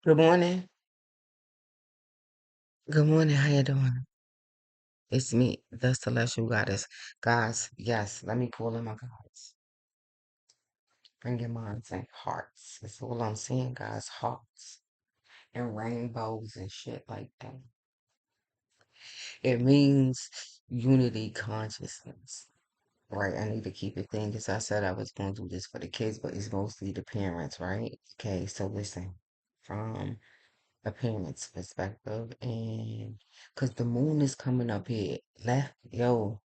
Good morning. Good morning. How you doing? It's me, the Celestial Goddess. Guys, yes, let me pull in my cards. Bring your minds and hearts. That's all I'm seeing, guys. Hearts and rainbows and shit like that. It means unity consciousness. Right, I need to keep it clean because I said I was going to do this for the kids, but it's mostly the parents, right? Okay, so listen, from a parent's perspective, and because the moon is coming up here, left, yo,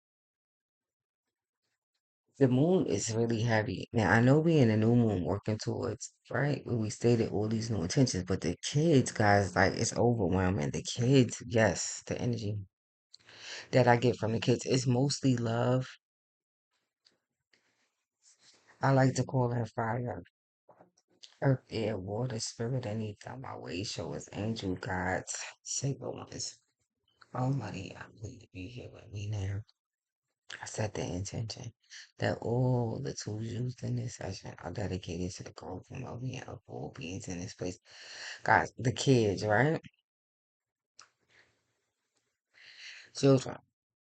the moon is really heavy. Now, I know we in a new moon working towards, right? Where we stated all these new intentions, but the kids, guys, like it's overwhelming. The kids, yes, the energy that I get from the kids is mostly love. I like to call in fire, earth, air, water, spirit, anytime my way, show us angel gods, sacred ones. Almighty, I believe to be here with me now. I set the intention that all the tools used in this session are dedicated to the growth and well-being of all beings in this place. Guys, the kids, right? Children,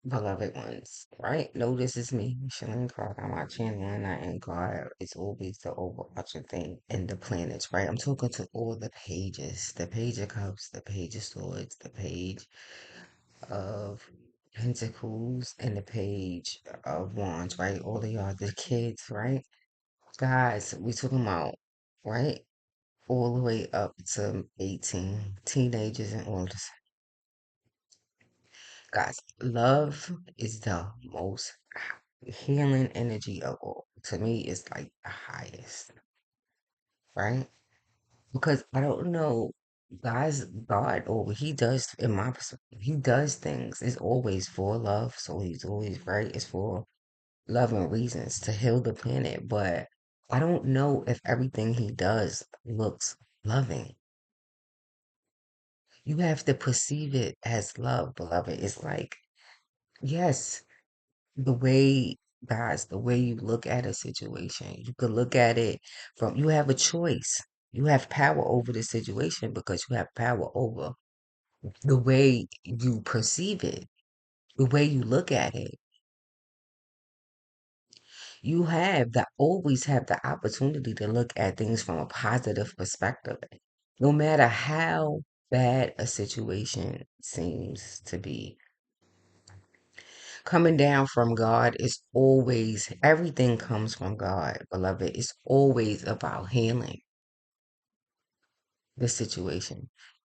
beloved ones, right? No, this is me, Shalane Clark. I'm my channel, and I am God. It's always the overarching thing in the planets, right? I'm talking to all the pages, the page of cups, the page of swords, the page of pentacles, and the page of wands, right? All of y'all, the kids, right? Guys, we talking about, right? All the way up to 18, teenagers and older. Guys, love is the most healing energy of all. To me, it's like the highest, right? Because I don't know, guys, God, or he does, in my perspective, he does things. It's always for love. So he's always right. It's for love and reasons to heal the planet. But I don't know if everything he does looks loving. You have to perceive it as love, beloved. It's like, yes, the way, guys, the way you look at a situation, you could look at it from, you have a choice. You have power over the situation because you have power over the way you perceive it, the way you look at it. You have the always have the opportunity to look at things from a positive perspective, no matter how bad a situation seems to be. Coming down from God is always, everything comes from God, beloved. It's always about healing the situation.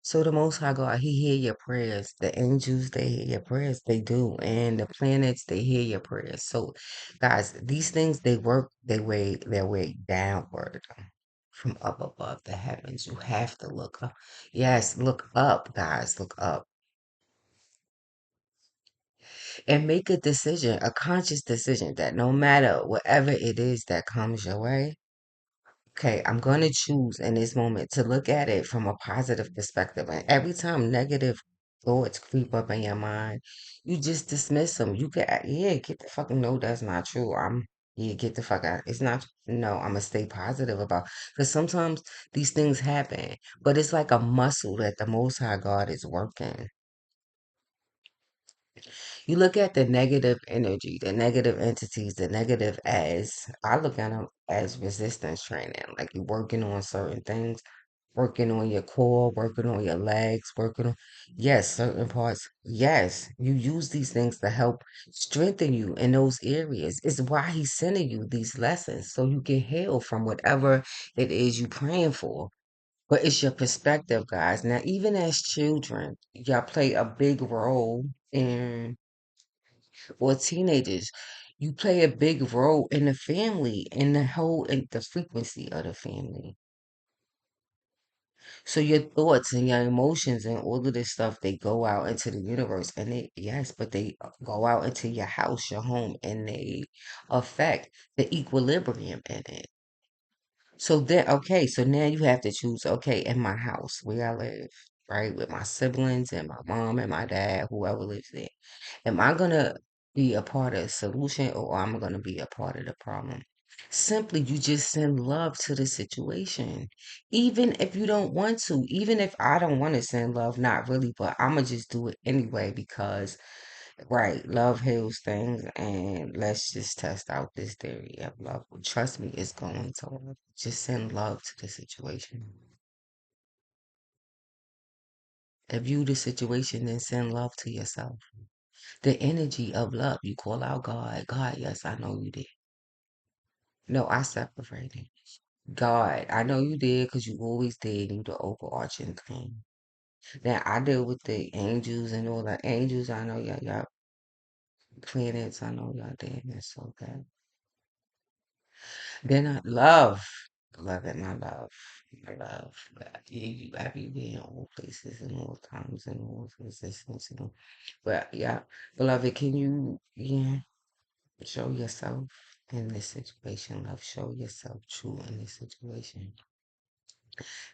So the Most High God, He hear your prayers. The angels, they hear your prayers. They do. And the planets, they hear your prayers. So, guys, these things, they work their way downward from up above the heavens. You have to look up. Yes, look up, guys. Look up. And make a decision, a conscious decision that no matter whatever it is that comes your way, okay, I'm going to choose in this moment to look at it from a positive perspective. And every time negative thoughts creep up in your mind, you just dismiss them. You can, yeah, get the fucking, no, that's not true. Yeah, get the fuck out. It's not, no, I'm gonna stay positive about, because sometimes these things happen, but it's like a muscle that the Most High God is working. You look at the negative energy, the negative entities, the negative as, I look at them as resistance training. Like you're working on certain things, working on your core, working on your legs, working on, yes, certain parts. Yes, you use these things to help strengthen you in those areas. It's why he's sending you these lessons so you can heal from whatever it is you're praying for. But it's your perspective, guys. Now, even as children, y'all play a big role in, or teenagers, you play a big role in the family, in the whole, in the frequency of the family. So your thoughts and your emotions and all of this stuff, they go out into the universe, and they, yes, but they go out into your house, your home, and they affect the equilibrium in it. So then, okay, so now you have to choose, okay, in my house where I live, right, with my siblings and my mom and my dad, whoever lives there. Am I gonna be a part of the solution, or am I gonna be a part of the problem? Simply, you just send love to the situation. Even if you don't want to, even if I don't want to send love, not really, but I'm going to just do it anyway because, right, love heals things. And let's just test out this theory of love. Trust me, it's going to work. Just send love to the situation. View the situation and send love to yourself. The energy of love. You call out God. God, yes, I know you did. No, I separated. God, I know you did because you always did. You the overarching thing. Now I deal with the angels and all the angels. I know y'all planets. I know y'all did. That's so good. Then I love it. My love. Yeah, you everywhere in all places and all times and all existence. But yeah, beloved, can you show yourself in this situation? Love, show yourself true in this situation.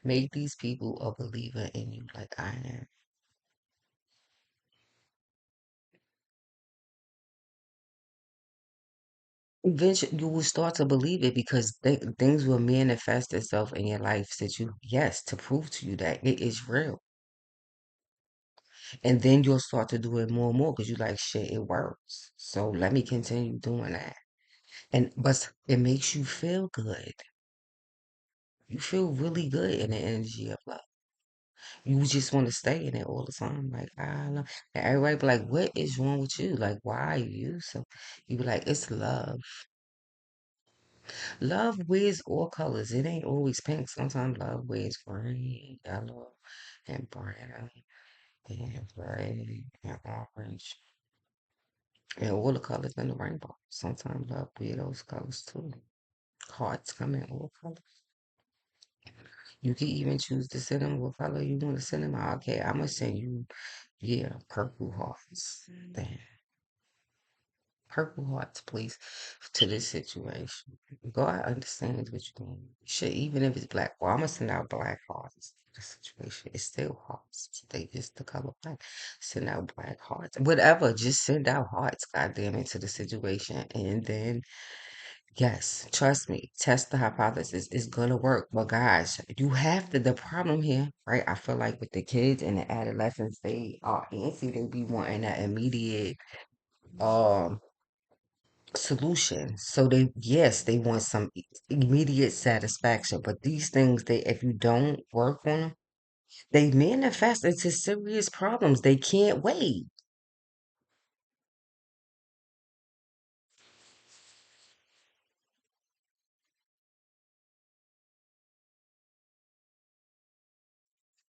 Make these people a believer in you like I am. Eventually, you will start to believe it because things will manifest itself in your life that you, yes, to prove to you that it is real. And then you'll start to do it more and more because you like, shit, it works. So let me continue doing that. But it makes you feel good. You feel really good in the energy of love. You just want to stay in it all the time. Like, I love, and everybody be like, what is wrong with you? Like, why are you so? You be like, it's love. Love wears all colors. It ain't always pink. Sometimes love wears green, yellow, and brown, and gray, and orange, and all the colors in the rainbow. Sometimes love wear those colors too. Hearts come in all colors. You can even choose to send them what color you want to send them. Okay, I'm gonna send you, yeah, purple hearts. Then purple hearts, please, to this situation. God understands what you're doing. Shit, even if it's black, well, I'm gonna send out black hearts. The situation is still hearts. They just the color black. Send out black hearts. Whatever, just send out hearts, goddamn it, to the situation. And then, yes, trust me, test the hypothesis. It's gonna work. But guys, you have to, the problem here, right? I feel like with the kids and the adolescents, they are antsy. They be wanting that immediate um solution. So they, yes, they want some immediate satisfaction, but these things, they, if you don't work on them, they manifest into serious problems. They can't wait.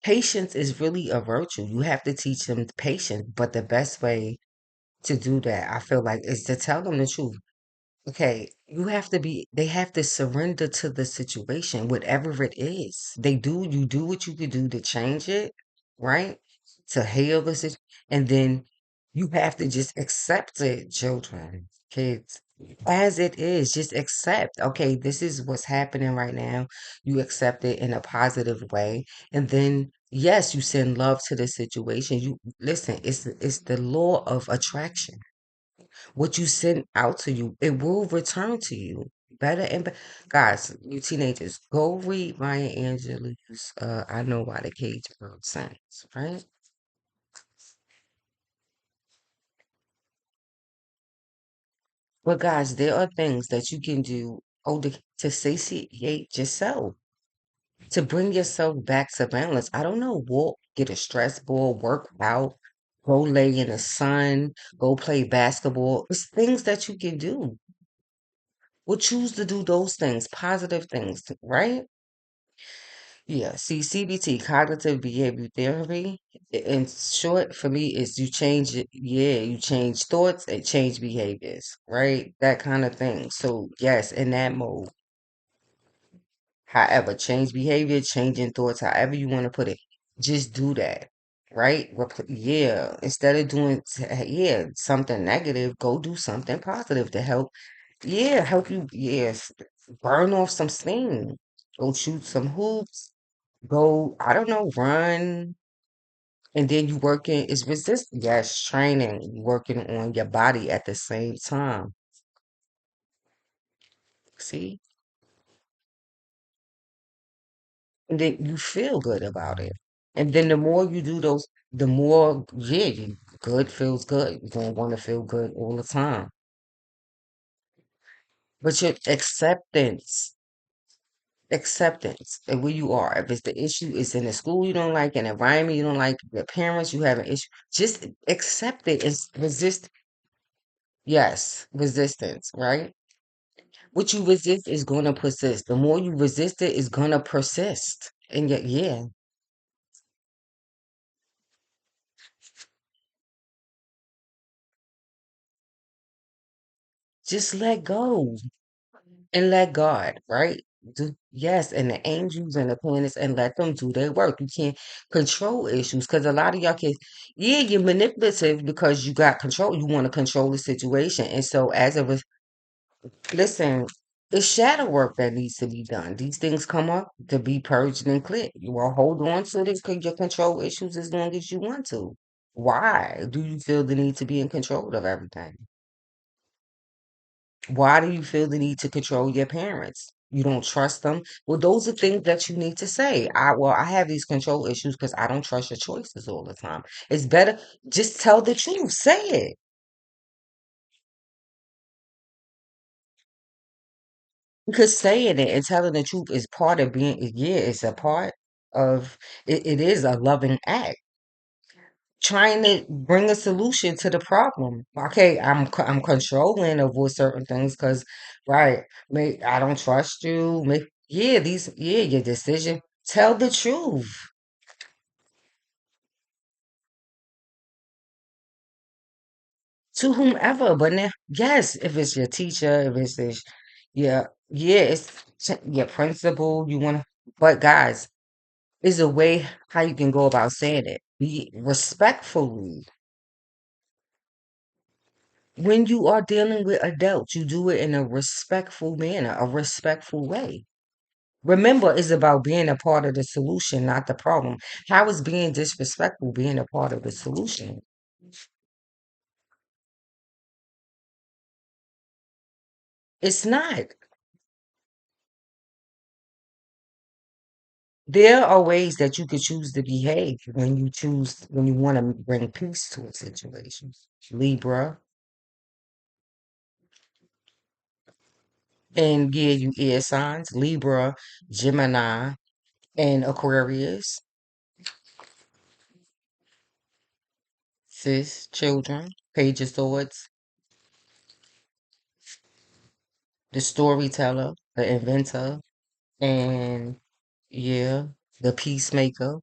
Patience is really a virtue. You have to teach them patience, but the best way to do that, I feel like, is to tell them the truth. Okay, you have to be, they have to surrender to the situation, whatever it is. You do what you could do to change it, right? To heal the situation. And then you have to just accept it, children, kids, as it is. Just accept, okay, this is what's happening right now. You accept it in a positive way. And then, yes, you send love to the situation. You listen, it's the law of attraction. What you send out to you, it will return to you. Better and better. Guys, you teenagers, go read Maya Angelou's I Know Why the Cage Bird Sings, right? But guys, there are things that you can do to satiate yourself, to bring yourself back to balance. I don't know, walk, get a stress ball, work out, go lay in the sun, go play basketball. It's things that you can do. We'll choose to do those things, positive things, right? Yeah, see, CBT, cognitive behavior therapy, in short, for me, is you change it. Yeah, you change thoughts and change behaviors, right? That kind of thing. So, yes, in that mode. However, change behavior, changing thoughts, however you want to put it, just do that, right? Yeah, instead of doing, yeah, something negative, go do something positive to help, yeah, help you, yes, burn off some steam. Go shoot some hoops, go, I don't know, run, and then you working is resist, yes, training, working on your body at the same time. See? And then you feel good about it. And then the more you do those, the more, yeah, good feels good. You're gonna want to feel good all the time. But your acceptance of where you are. If it's the issue, it's in the school you don't like, an environment you don't like, your parents, you have an issue. Just accept it and resist. Yes, resistance, right? What you resist is going to persist. The more you resist it, it's going to persist. And yet, yeah, just let go and let God, right? Yes, and the angels and the planets and let them do their work. You can't control issues because a lot of y'all kids, yeah, you're manipulative because you got control. You want to control the situation. And so, listen, it's shadow work that needs to be done. These things come up to be purged and cleared. You will hold on to your control issues as long as you want to. Why do you feel the need to be in control of everything? Why do you feel the need to control your parents? You don't trust them? Well, those are things that you need to say. I have these control issues because I don't trust your choices all the time. It's better just tell the truth. Say it. Because saying it and telling the truth is part of being, yeah, it's a part of it is a loving act. Trying to bring a solution to the problem. Okay, I'm controlling of what certain things because, right, I don't trust you. Yeah, your decision. Tell the truth to whomever. But now, yes, if it's your teacher, if it's this, yeah, it's your principal. You want to, but guys, is a way how you can go about saying it. Be respectfully. When you are dealing with adults, you do it in a respectful manner, a respectful way. Remember, it's about being a part of the solution, not the problem. How is being disrespectful being a part of the solution? It's not. There are ways that you could choose to behave when you want to bring peace to a situation. Libra, and yeah, you air signs, Libra, Gemini, and Aquarius, sis, children, Page of Swords, the storyteller, the inventor, and yeah, the peacemaker.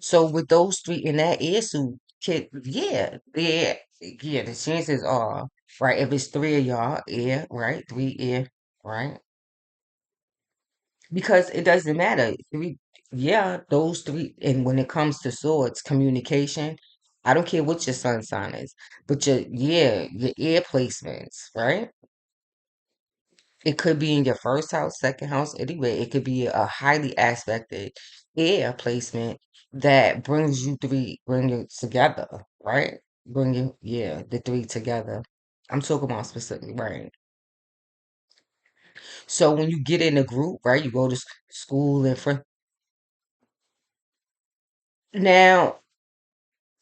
So with those three in that air suit, yeah, the chances are, right, if it's three of y'all, air, right, three air, right? Because it doesn't matter. Three, yeah, those three, and when it comes to swords, communication, I don't care what your sun sign is, but your air placements, right? It could be in your first house, second house, anyway. It could be a highly aspected air placement that bring you together, right? Bring you, yeah, the three together. I'm talking about specifically, right? So when you get in a group, right, you go to school and friend. Now,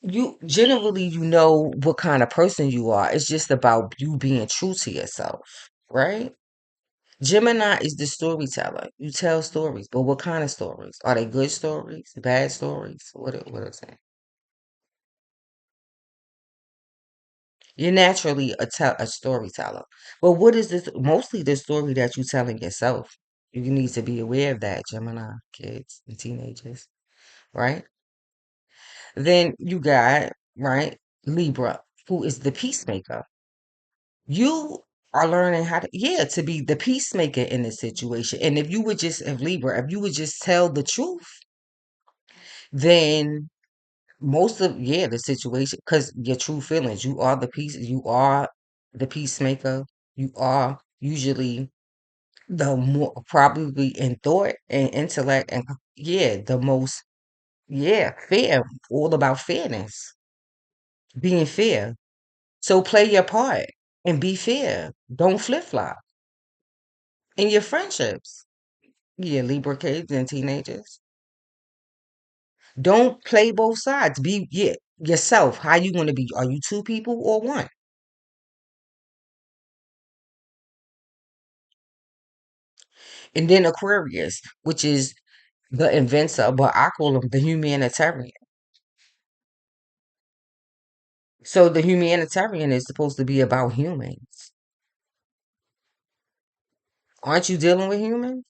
you know what kind of person you are. It's just about you being true to yourself, right? Gemini is the storyteller. You tell stories, but what kind of stories? Are they good stories? Bad stories? What is it? You're naturally a storyteller. But what is this? Mostly the story that you're telling yourself. You need to be aware of that, Gemini kids and teenagers, right? Then you got, right, Libra, who is the peacemaker. You are learning how to, yeah, to be the peacemaker in this situation. And if Libra, if you would just tell the truth, then the situation, because your true feelings, you are the peacemaker, you are usually the more probably in thought and intellect and the most, fair, all about fairness, being fair. So play your part. and be fair. Don't flip flop in your friendships. Yeah, Libra kids and teenagers. Don't play both sides. Be yourself. How you gonna be? Are you two people or one? And then Aquarius, which is the inventor, but I call him the humanitarian. So the humanitarian is supposed to be about humans. Aren't you dealing with humans?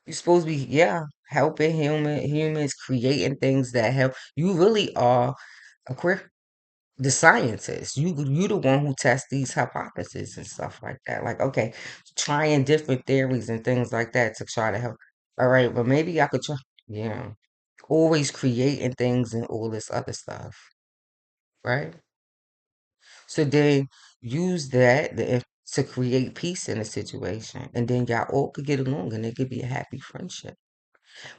You're supposed to be, yeah, helping humans, creating things that help. You really are the scientist. You the one who tests these hypotheses and stuff like that. Like, okay, trying different theories and things like that to try to help. All right, but maybe I could try. Yeah, always creating things and all this other stuff, right? So then use to create peace in a situation, and then y'all all could get along, and it could be a happy friendship.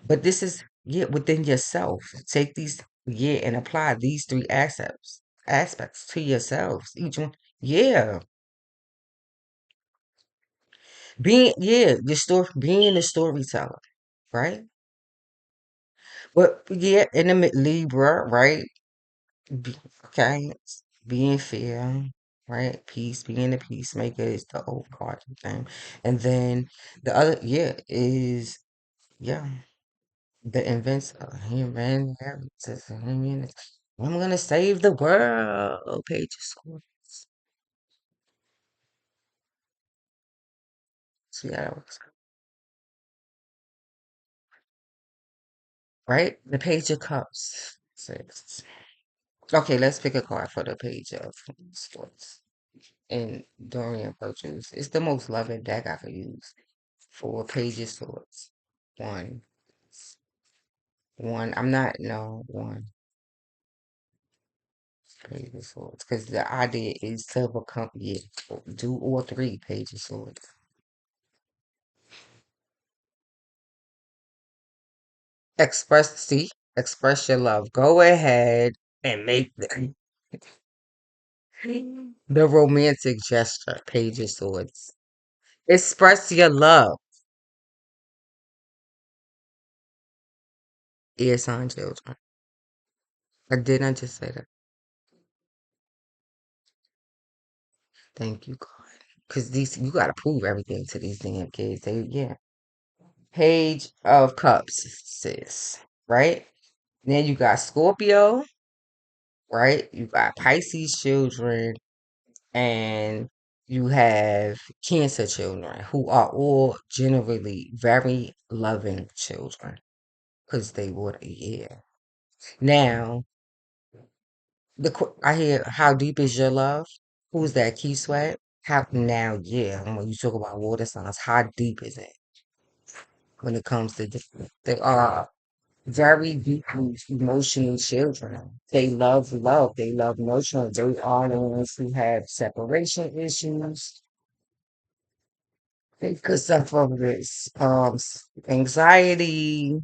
But this is within yourself. Take these and apply these three aspects to yourselves. Each one, yeah, being the storyteller, right? But yeah, in the Libra, right? Be, okay, being fair, right? Peace, being a peacemaker is the overarching thing, and then the other, is yeah. The inventor, human heritage, human. I'm gonna save the world. Page of Swords. See how that works, right? The Page of Cups. Six. Okay, let's pick a card for the Page of Swords. And Dorian Purchase. It's the most loving deck I could use for Page of Swords. One. One. I'm not, no, one. Page of Swords. Because the idea is to become, do all three Page of Swords. Express your love. Go ahead and make the romantic gesture, Page of Swords. Express your love, dear son children. I didn't just say that. Thank you, God. Because these you gotta prove everything to these damn kids. Page of Cups, sis. Right? Then you got Scorpio, right? You got Pisces children, and you have Cancer children who are all generally very loving children because they would, yeah. Now, I hear, how deep is your love? Who's that? Key Sweat? How now? Yeah, when you talk about water signs, how deep is it when it comes to they are very deeply emotional children. They love love. They love nurturing. They are the ones who have separation issues. Because suffer from this anxiety,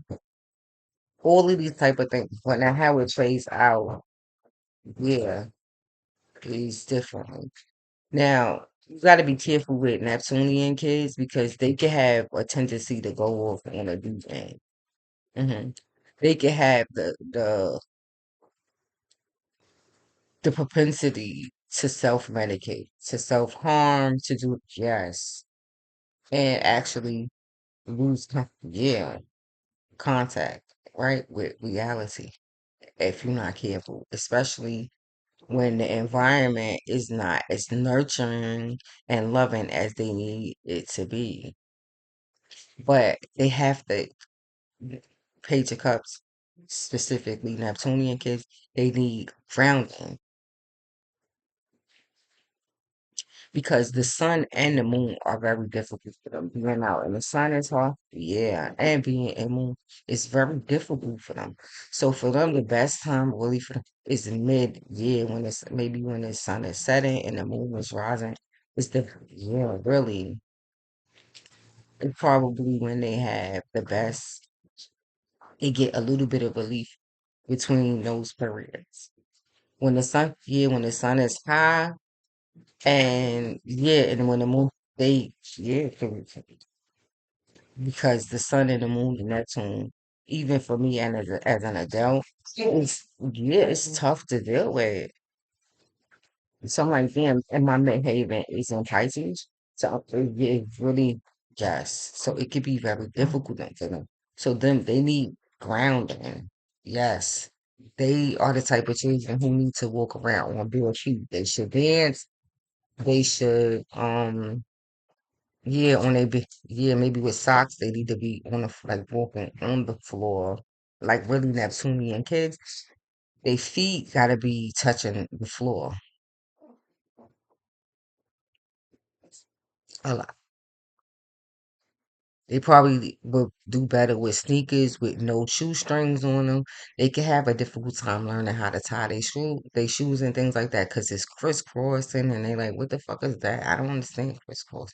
all of these type of things. But now how it plays out, yeah, is differently. Now you got to be careful with Neptunian kids because they can have a tendency to go off on a deep end. Hmm. They can have the propensity to self medicate, to self harm, to do yes, and actually lose contact right with reality if you're not careful, especially when the environment is not as nurturing and loving as they need it to be. But they have to Page of Cups, specifically Neptunian kids, they need grounding because the sun and the moon are very difficult for them. Being out and the sun is hard, yeah, and being in moon is very difficult for them. So for them, the best time really for them is mid year when it's maybe when the sun is setting and the moon is rising. It's the really it's probably when they have the best. They get a little bit of relief between those periods. When the sun is high, And yeah, and when the moon, they, yeah, because the sun and the moon and Neptune, even for me and as an adult, it's, yeah, it's tough to deal with. So I'm like, damn, and my midhaven is in Pisces. So it really, yes. So it could be very difficult then for them. So them, they need grounding. Yes. They are the type of children who need to walk around on bare feet. They should dance. They should, yeah, on a big, yeah, maybe with socks. They need to be on the, like walking on the floor, like really Neptunian kids. Their feet gotta be touching the floor a lot. They probably would do better with sneakers with no shoestrings on them. They could have a difficult time learning how to tie their shoes and things like that because it's crisscrossing and they like, what the fuck is that? I don't understand crisscross.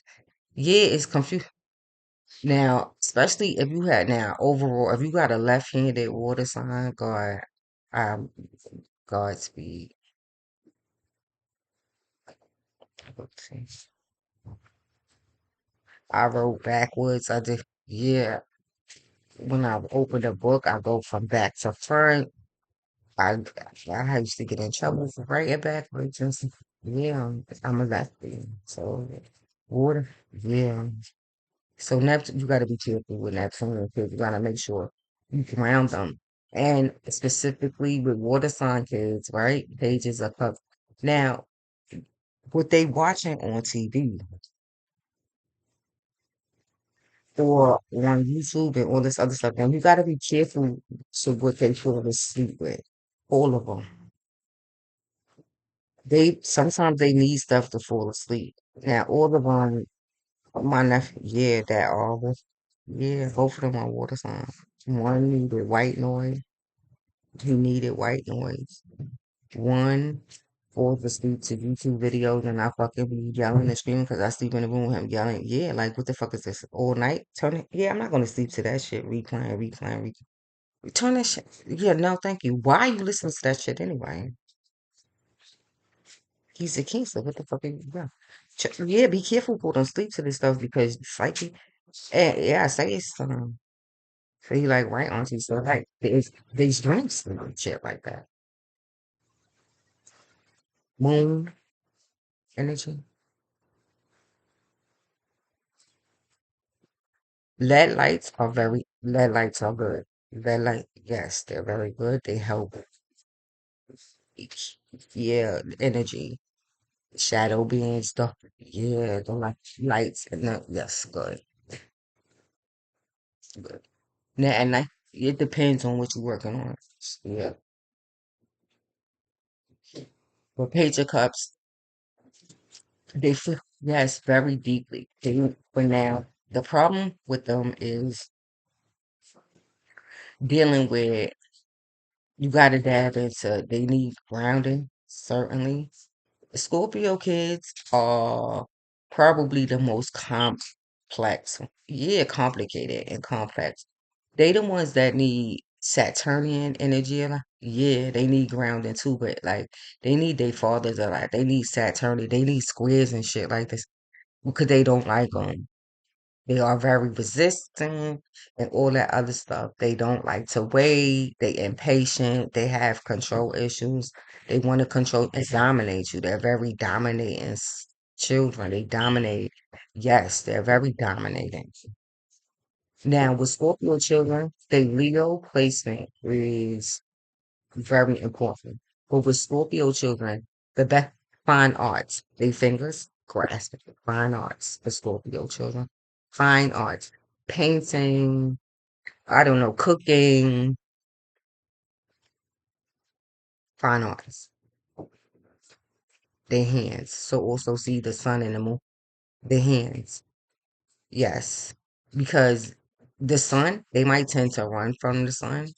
Yeah, it's confusing. Now, especially if you had now overall, if you got a left-handed water sign, um, Godspeed. Okay. I wrote backwards. I did, yeah. When I open a book, I go from back to front. I I used to get in trouble for writing backwards. And stuff. Yeah, I'm a lefty, so water. Yeah, so Neptune, you got to be careful with Neptune because you got to make sure you ground them, and specifically with water sign kids, right? Pages of cups. Now, what they watching on TV or on YouTube and all this other stuff, and you got to be careful to what they fall asleep with. All of them. They sometimes they need stuff to fall asleep. Now, all of them, my nephew, yeah, that all, yeah, both of them are water signs. One needed white noise. He needed white noise. One falls asleep to YouTube videos, and I fucking be yelling and screaming because I sleep in the room with him yelling. Yeah, like what the fuck is this all night? Turn it. Yeah, I'm not gonna sleep to that shit. Recline, recline, recline. Turn that shit. Yeah, no, thank you. Why are you listening to that shit anyway? He's a king, so what the fuck are you doing? Yeah, be careful, people don't sleep to this stuff because psyche. Yeah, I say it's so you like right onto so like there's drinks and shit like that. Moon energy. LED lights are good. LED light, yes, they're very good. They help, yeah, energy, shadow being stuff. Yeah, the lights and yes, good, good. Now, and like it depends on what you're working on. Yeah, but Page of Cups, they feel yes, very deeply. They but now the problem with them is dealing with you gotta dive into they need grounding, certainly. Scorpio kids are probably the most complex. Yeah, complicated and complex. They the ones that need Saturnian energy. Yeah, they need grounding too, but like they need their fathers a lot. They need Saturnian. They need squares and shit like this because they don't like them. They are very resistant and all that other stuff. They don't like to wait. They impatient. They have control issues. They want to control and dominate you. They're very dominating children. They dominate. Yes, they're very dominating. Now, with Scorpio children, the Leo placement is very important. But with Scorpio children, the best fine arts, they fingers grasp it. Fine arts for Scorpio children. Fine arts. Painting, I don't know, cooking, fine arts. Their hands. So also see the sun and the moon. The hands. Yes. Because the sun, they might tend to run from the sun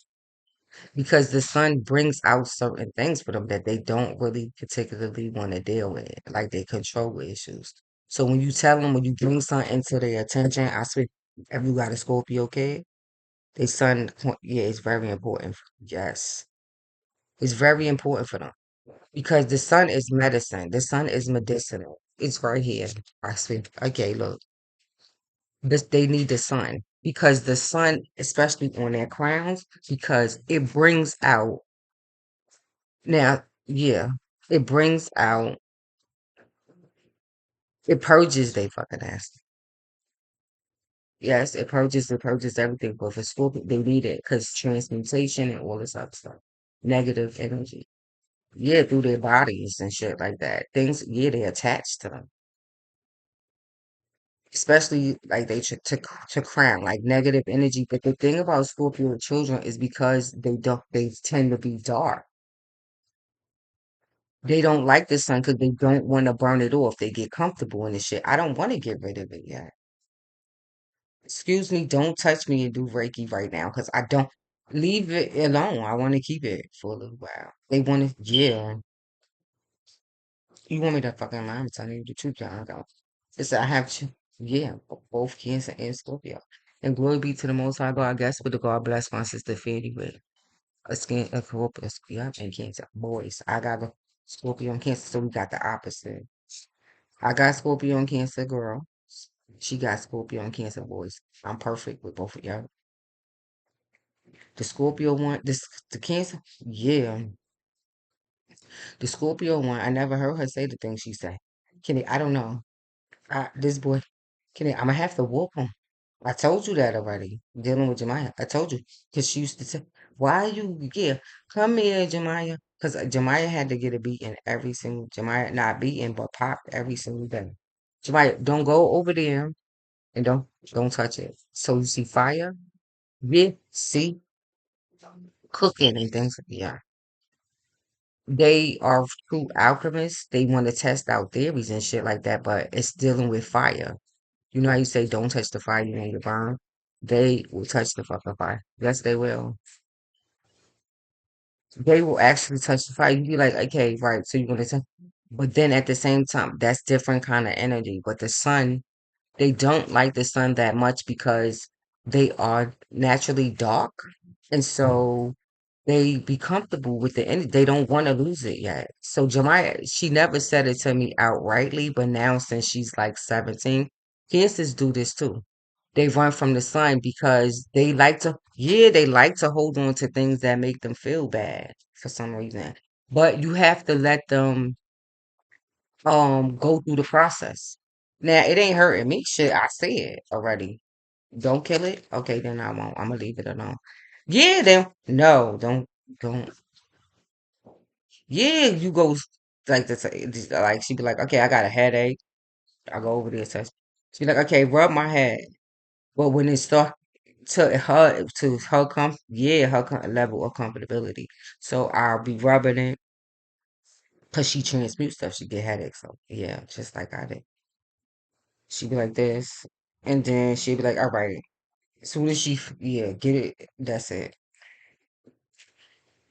because the sun brings out certain things for them that they don't really particularly want to deal with, like their control issues. So when you tell them, when you bring something to their attention, I swear, if you got a Scorpio kid, their sun, yeah, it's very important. Yes, it's very important for them because the sun is medicine. The sun is medicinal. It's right here. I see. Okay, look. This they need the sun because the sun, especially on their crowns, because it brings out now, yeah, it brings out, it purges they fucking ass. Yes, it purges everything. But for Scorpio, they need it because transmutation and all this other stuff, negative energy. Yeah, through their bodies and shit like that. Things, yeah, they attach to them, especially like they to crown like negative energy. But the thing about Scorpio children is because they tend to be dark. They don't like the sun because they don't want to burn it off. They get comfortable in the shit. I don't want to get rid of it yet. Excuse me, don't touch me and do Reiki right now because I don't leave it alone. I want to keep it for a little while. They want to, yeah. You want me to fucking lie? I'm telling you the truth, y'all. Though. It's I have, yeah, both Cancer and Scorpio. And glory be to the Most High God. I guess with the God bless my sister Fanny with a Scorpio, yeah, and Cancer boys. I got a Scorpio and Cancer, so we got the opposite. I got Scorpio and Cancer girl. She got Scorpio and Cancer boys. I'm perfect with both of y'all. The Scorpio one, the Cancer, yeah. The Scorpio one, I never heard her say the things she say. Kenny, I don't know. This boy, Kenny, I'm gonna have to whoop him. I told you that already. Dealing with Jemiah, I told you because she used to say, "Why you? Yeah, come here, Jemiah." Because Jemiah had to get a beating every single. Jemiah not beaten, but popped every single day. Jemiah, don't go over there and don't touch it. So you see fire, yeah, see cooking and things. Yeah, they are true alchemists. They want to test out theories and shit like that, but it's dealing with fire. You know how you say don't touch the fire, you need to burn? They will touch the fucking fire. Yes, they will. They will actually touch the fire. You be like, okay, right, so you're gonna touch, but then at the same time, that's different kind of energy. But the sun, they don't like the sun that much because they are naturally dark. And so they be comfortable with the energy. They don't want to lose it yet. So Jemiah, she never said it to me outrightly, but now since she's like 17, cancers do this too. They run from the sun because they like to, yeah, they like to hold on to things that make them feel bad for some reason. But you have to let them go through the process. Now it ain't hurting me. Shit, I see it already. Don't kill it. Okay, then I won't. I'm gonna leave it alone. Yeah, then no, don't. Yeah, you go like this. Like she be like, okay, I got a headache. I go over there. She be like, okay, rub my head. But when it start to her yeah, level of comfortability. So I'll be rubbing it because she transmutes stuff. She get headaches. So yeah, just like I did. She be like this, and then she be like, all right. As soon as yeah, get it. That's it.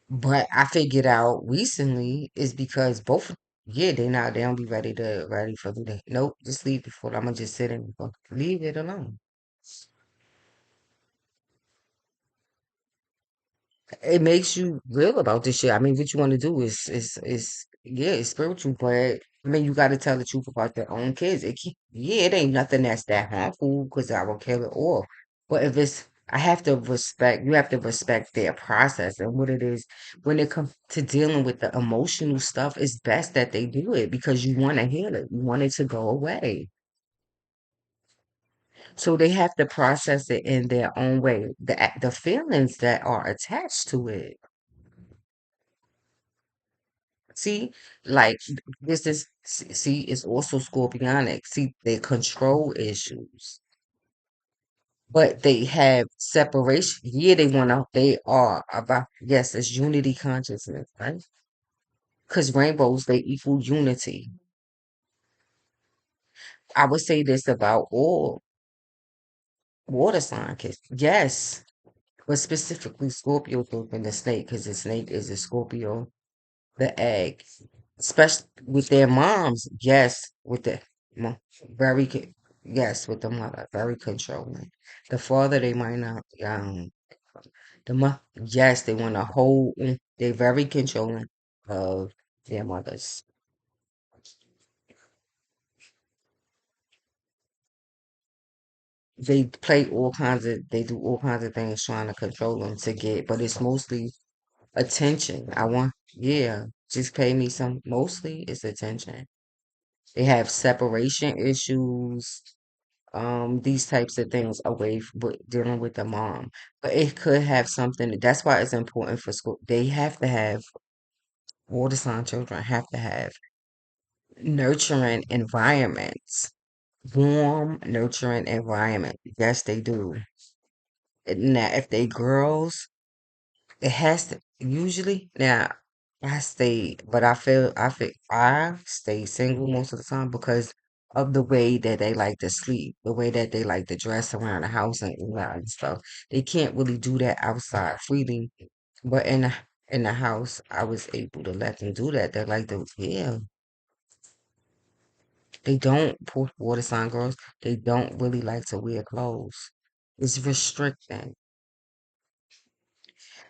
But I figured out recently is because both, yeah, they don't be ready for the day. Nope, just leave it for. I'm gonna just sit and leave it alone. It makes you real about this shit. I mean, what you want to do is yeah, it's spiritual, but I mean, you got to tell the truth about their own kids. Yeah, it ain't nothing that's that harmful because I will kill it all. But if it's, I have to respect. You have to respect their process and what it is when it comes to dealing with the emotional stuff. It's best that they do it because you want to heal it. You want it to go away. So they have to process it in their own way. The feelings that are attached to it. See, like this is see, it's also scorpionic. See, they control issues, but they have separation. Yeah, they are about, yes, it's unity consciousness, right? Because rainbows, they equal unity. I would say this about all water sign kids. Yes, but specifically Scorpio than the snake, because the snake is a Scorpio, the egg. Especially with their moms, yes, with the mo- very yes, with the mother, very controlling. The father, they might not, the yes, they want to hold, they're very controlling of their mothers. they do all kinds of things trying to control them to get, but it's mostly attention. Yeah, just pay me some, mostly it's attention. They have separation issues, these types of things with dealing with the mom. But it could have something, that's why it's important for school. They have to have, water sign children have to have nurturing environments, warm, nurturing environment. Yes, they do. Now, if they girls, it has to usually now I stay single most of the time because of the way that they like to sleep, the way that they like to dress around the house and all that and stuff. They can't really do that outside freely, but in the house, I was able to let them do that. They like to, yeah. They don't, poor water sign girls, they don't really like to wear clothes. It's restricting.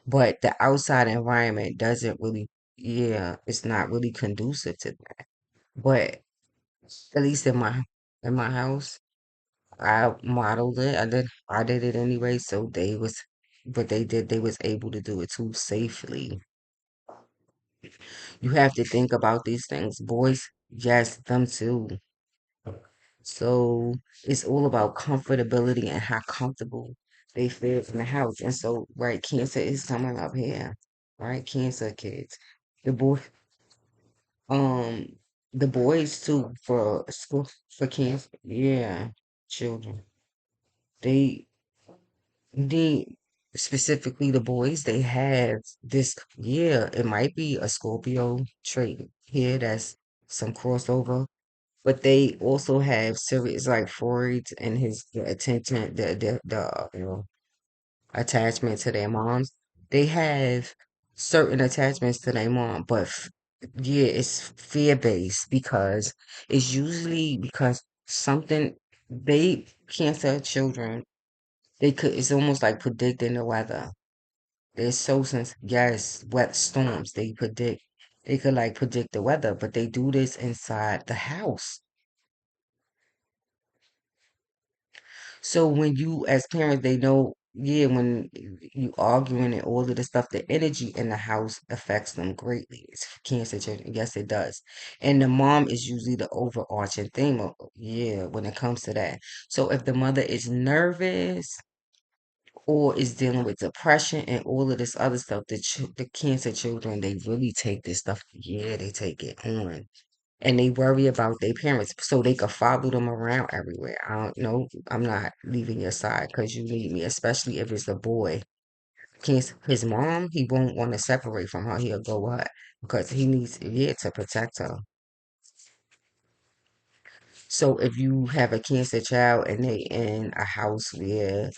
But the outside environment doesn't really, yeah, it's not really conducive to that. But at least in my house, I modeled it. I did it anyway, so they was able to do it too safely. You have to think about these things. Boys, yes, them too. So it's all about comfortability and how comfortable they feel in the house. And so, right, cancer is coming up here, right? Cancer kids. The boy, um, the boys too for school for cancer. Yeah, children. They need specifically the boys. They have this. Yeah, it might be a Scorpio trait here. That's some crossover, but they also have serious like Freud and his the attention the attachment to their moms. They have certain attachments to their mom, but yeah, it's fear based because it's usually because something they cancer children they could it's almost like predicting the weather. They're so sense yes, wet storms they could like predict the weather, but they do this inside the house. So when you, as parents, they know, yeah, when you arguing and all of the stuff, the energy in the house affects them greatly. It's cancer children. Yes, it does. And the mom is usually the overarching theme of, yeah, when it comes to that. So if the mother is nervous or is dealing with depression and all of this other stuff, the cancer children, they really take this stuff. Yeah, they take it on and they worry about their parents so they could follow them around everywhere. I don't know. I'm not leaving your side because you need me, especially if it's a boy. Can't his mom? He won't want to separate from her. He'll go what? Because he needs yeah to protect her. So if you have a cancer child and they in a house where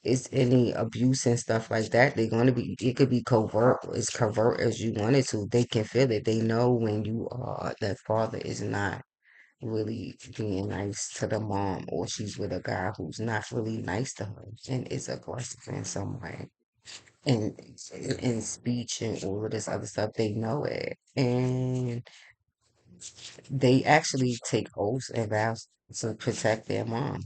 it's any abuse and stuff like that, they're gonna be. It could be covert, as covert as you want it to. They can feel it. They know when you are that father is not really being nice to the mom or she's with a guy who's not really nice to her and is aggressive in some way and in speech and all of this other stuff they know it and they actually take oaths and vows to protect their mom.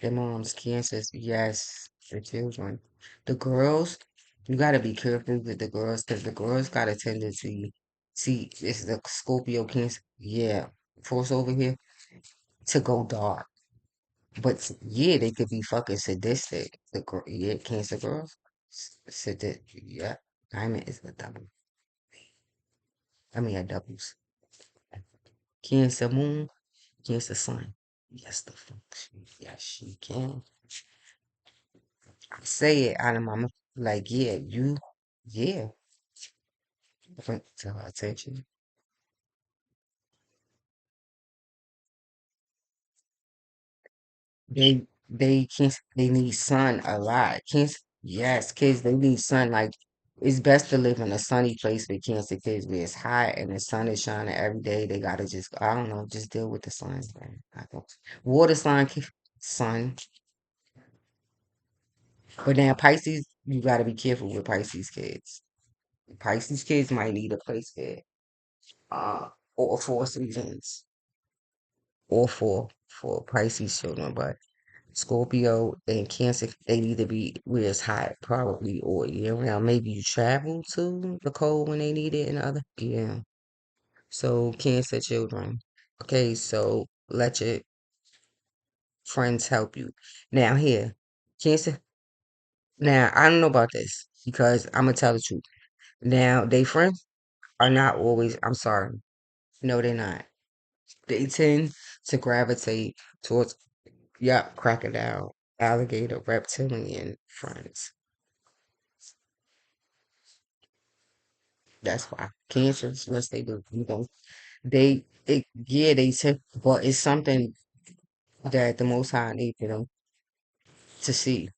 Their mom's cancers, yes, the children, the girls, you got to be careful with the girls because the girls got a tendency, see it's the Scorpio cancer, yeah, force over here to go dark. But yeah, they could be fucking sadistic. Yeah, cancer girls, sadistic. Yeah, diamond is a double. I mean a doubles. Cancer moon, cancer sun. Yes, the fuck. Yes, she can. I say it out of my mouth. Like, yeah, yeah. Bring it to her attention. They need sun a lot. Kids, yes, kids they need sun. Like it's best to live in a sunny place with cancer kids where it's hot and the sun is shining every day. They gotta just I don't know, just deal with the sun, man. I don't water sign sun. But now Pisces, you gotta be careful with Pisces kids. Pisces kids might need a place there. or four seasons, or for Pisces children, but Scorpio and Cancer, they need to be where it's hot, probably all year round. Maybe you travel to the cold when they need it and other. Yeah. So Cancer children. Okay, so let your friends help you. Now here, Cancer. Now I don't know about this because I'm gonna tell the truth. Now they friends are not always. I'm sorry. No, they're not. They tend to gravitate towards, yeah, crocodile, alligator, reptilian friends. That's why cancers, yes, they do. Yeah, they tend, but it's something that the Most High need them to see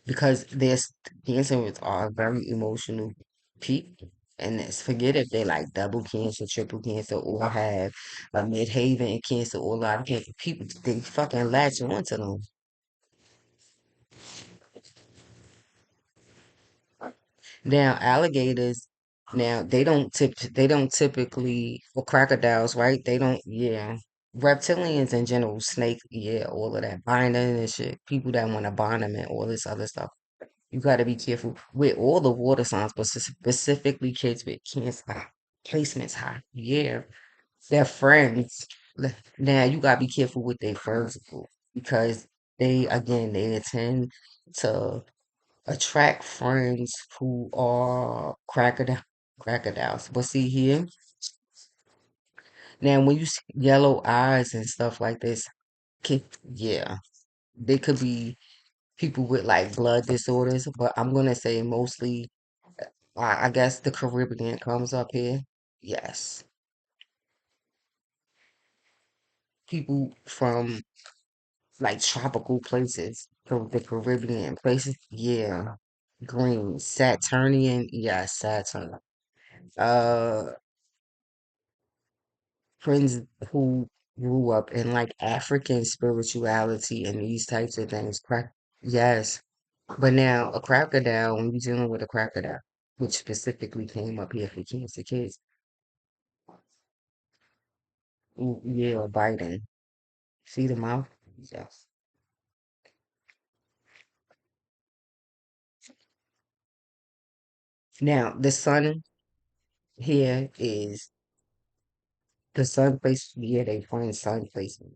because there's cancers are very emotional people. And it's forget if they like double cancer, triple cancer, or have a midhaven cancer or a lot of cancer. People, they fucking latch onto them. Now alligators, now they don't typically, or crocodiles, right? They don't, yeah. Reptilians in general, snake, yeah, all of that binding and shit. People that want to bind them and all this other stuff. You got to be careful with all the water signs, but specifically kids with cancer placements high. Yeah, their friends. Now you got to be careful with their friends because they again they tend to attract friends who are crocodiles. But see here, now when you see yellow eyes and stuff like this, yeah, they could be people with like blood disorders. But I'm gonna say mostly, I guess the Caribbean comes up here. Yes, people from like tropical places, from the Caribbean places. Yeah, green Saturnian. Yes, Saturn. Uh, friends who grew up in like African spirituality and these types of things. Yes. But now a crocodile, when you're dealing with a crocodile, which specifically came up here for cancer kids, yeah, biting. See the mouth? Yes. Now the sun here is the sun place. Yeah, they find sun placement.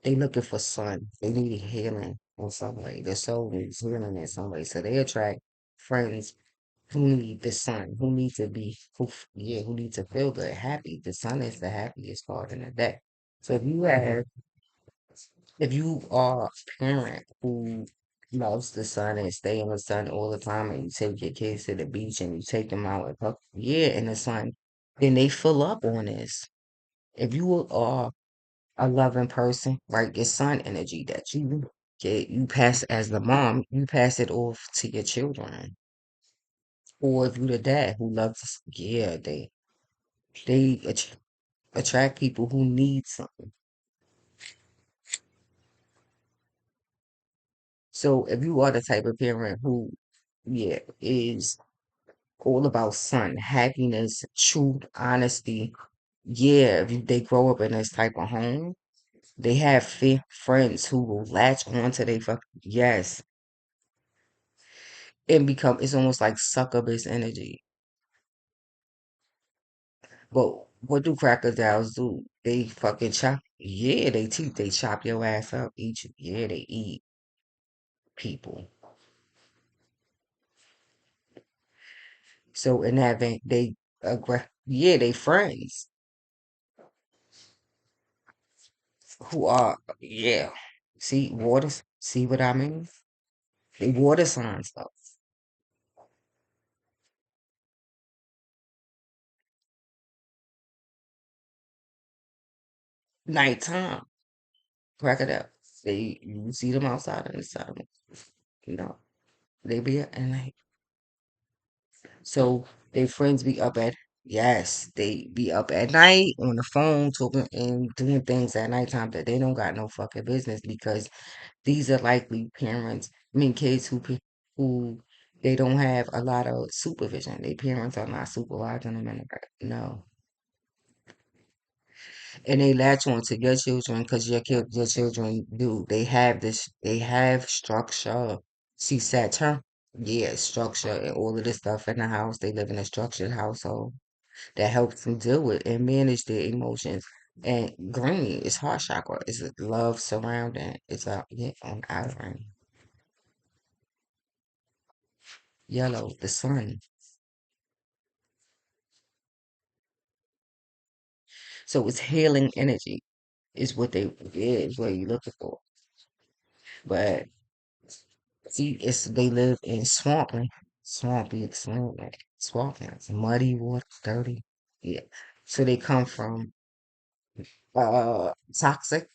They looking for sun. They need healing in some way. Their soul needs healing in some way. So they attract friends who need the sun, who need to be, who need to feel good, happy. The sun is the happiest part in the day. So if you are a parent who loves the sun and stay in the sun all the time, and you take your kids to the beach and you take them out and yeah, in the sun, then they fill up on this. If you are a loving person, right, your sun energy that you get, you pass as the mom, you pass it off to your children. Or if you're the dad who loves, yeah, they attract people who need something. So if you are the type of parent who, yeah, is all about sun, happiness, truth, honesty, yeah, if they grow up in this type of home, they have friends who will latch onto their yes, and become, it's almost like succubus energy. But what do crocodiles do? They fucking chop, yeah, they chop your ass up, eat you, yeah, they eat people. So in that vein, yeah, they friends who are, yeah. See waters, see what I mean? They water signs though. Nighttime, crocodile. They you see them outside in the sun, you know. They be at night. So they friends be up at, yes, they be up at night on the phone talking and doing things at nighttime that they don't got no fucking business because these are likely parents, I mean kids who They don't have a lot of supervision. Their parents are not supervising them in the back. No. And they latch on to your children because your children do. They have structure. See, Saturn, yeah, structure and all of this stuff in the house. They live in a structured household that helps them deal with and manage their emotions. And green is heart chakra. It's a love surrounding. It's a yeah on iron. Yellow, the sun. So it's healing energy is what they is what you're looking for. But see, it's they live in swampy. It's muddy water, dirty. Yeah. So they come from toxic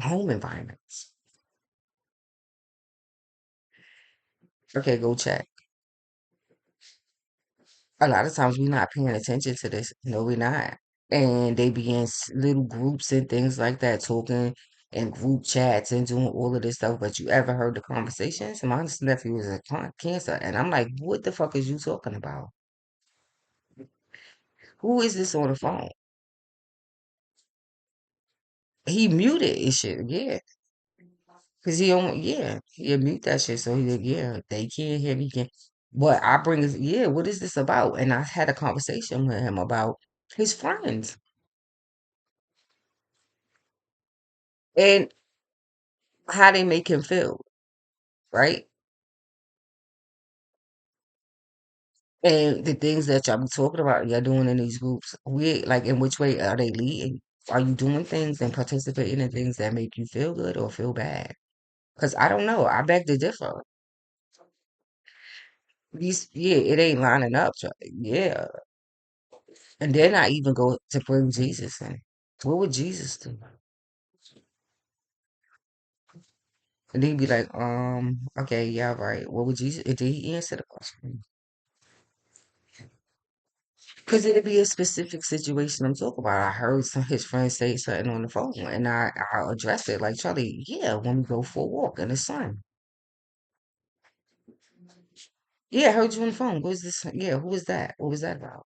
home environments. Okay, go check. A lot of times we're not paying attention to this. No, we're not. And they be in little groups and things like that, talking in group chats and doing all of this stuff. But you ever heard the conversations? My nephew is a cancer, and I'm like, what the fuck is you talking about? Who is this on the phone? He muted his shit, yeah. Cause he don't, yeah, he'll mute that shit. So he, yeah, they can't hear me. Can, but I bring his, yeah, what is this about? And I had a conversation with him about his friends and how they make him feel, right? And the things that y'all be talking about, y'all doing in these groups, we like in which way are they leading? Are you doing things and participating in things that make you feel good or feel bad? Because I don't know. I beg to differ. These, yeah, it ain't lining up. Yeah. And then I even go to bring Jesus in. What would Jesus do? And he'd be like, okay, yeah, right. What would Jesus, and then he answer the question? Because it'd be a specific situation I'm talking about. I heard his friends say something on the phone, and I addressed it like, Charlie, yeah, when we go for a walk in the sun. Yeah, I heard you on the phone. What is this? Yeah, who was that? What was that about?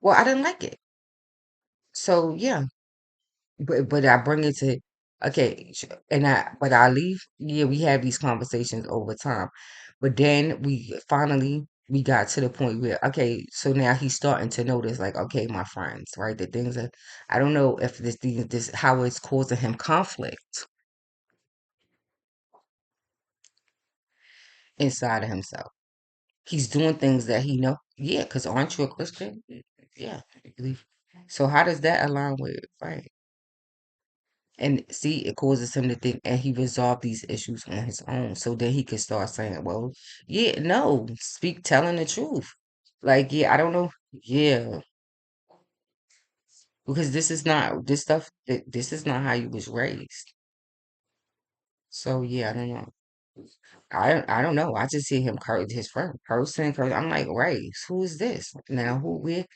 Well, I didn't like it. So, yeah. But I bring it to okay, and I leave. Yeah, we have these conversations over time, but then we got to the point where okay, so now he's starting to notice like okay, my friends, right? The things that I don't know if this how it's causing him conflict inside of himself. He's doing things that he know. Yeah, because aren't you a Christian? Yeah. I believe. So how does that align with right? And see, it causes him to think, and he resolved these issues on his own. So then he can start saying, well, yeah, no, speak telling the truth. Like, yeah, I don't know. Yeah, because this is not this stuff. This is not how you was raised. So yeah, I don't know. I don't know. I just see him curse his friend, person. I'm like, Race, who is this now? Who we?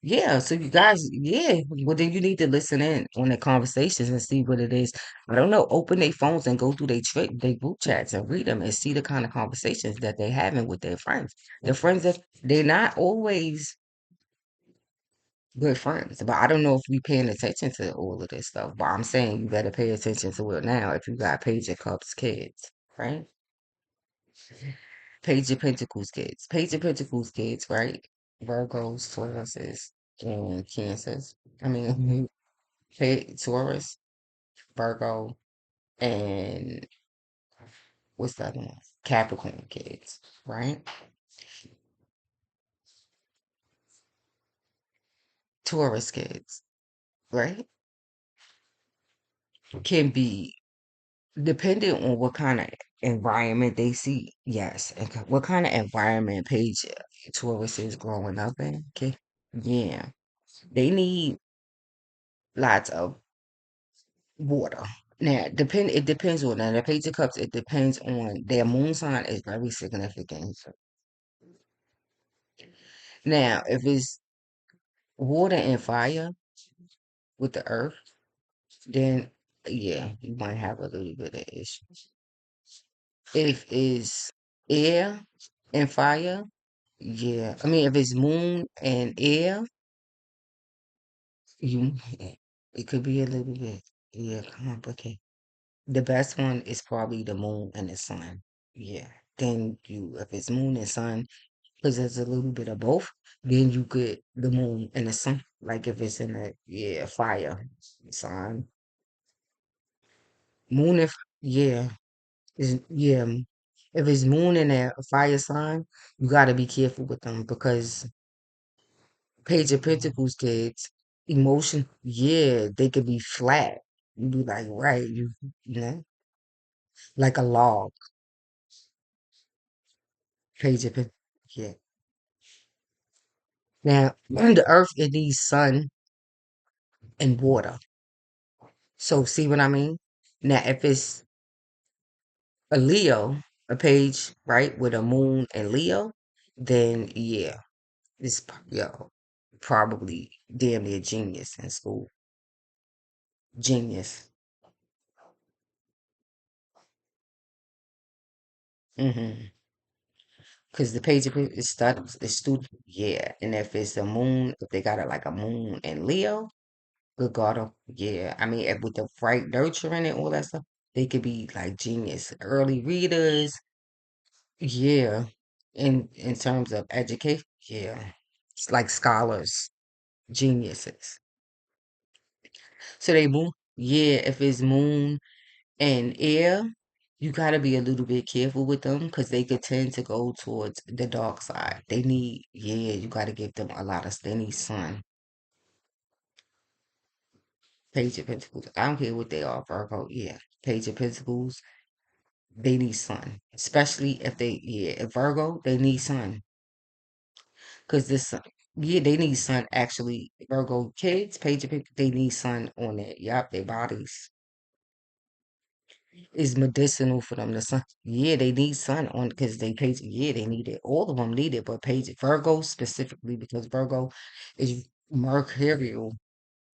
Yeah. So you guys, yeah. Well, then you need to listen in on the conversations and see what it is. I don't know. Open their phones and go through their group chats and read them and see the kind of conversations that they're having with their friends. The friends that they're not always good friends, but I don't know if we paying attention to all of this stuff. But I'm saying you better pay attention to it now if you got Paige and Cup's kids, right? Page of Pentacles kids. Page of Pentacles kids, right? Virgos, Tauruses, and Cancers. I mean, Taurus, Virgo, and what's the other one? Capricorn kids, right? Taurus kids, right? Can be depending on what kind of environment they see. Yes, and what kind of environment Page Taurus is growing up in. Okay, yeah, they need lots of water. Now, it depends on now the Page of Cups. It depends on their moon sign is very significant. Now, if it's water and fire with the earth, then Yeah, you might have a little bit of issues. If it's air and fire, yeah. I mean, if it's moon and air, you it could be a little bit, yeah, complicated. The best one is probably the moon and the sun. Yeah. Then you, if it's moon and sun, because there's a little bit of both, then you get the moon and the sun. Like if it's in a, yeah, fire sign. Moon if, yeah, yeah. If it's moon in a fire sign, you gotta be careful with them because Page of Pentacles kids, emotion, yeah, they could be flat. You be like, right, you know, like a log. Page of Pentacles, yeah. Now, on the earth, it needs sun and water. So, see what I mean? Now, if it's a Leo, a page, right, with a moon and Leo, then yeah, yo, probably damn near genius in school. Genius. Mm-hmm. Because the page of it is studies, the student, yeah. And if it's a moon, if they got it like a moon and Leo, good God, yeah. I mean, with the right nurturing and all that stuff, they could be like genius, early readers, yeah. In terms of education, yeah. It's like scholars, geniuses. So they moon, yeah. If it's moon and air, you gotta be a little bit careful with them because they could tend to go towards the dark side. They need, yeah, you gotta give them a lot of, they need sun. Page of Pentacles. I don't care what they are, Virgo. Yeah. Page of Pentacles, they need sun. Especially if they, yeah, if Virgo, they need sun. Because this sun, yeah, they need sun actually. Virgo kids, Page of Pentacles, they need sun on it. Yup, their bodies is medicinal for them. The sun, yeah, they need sun on because they page, yeah, they need it. All of them need it, but page Virgo specifically because Virgo is mercurial,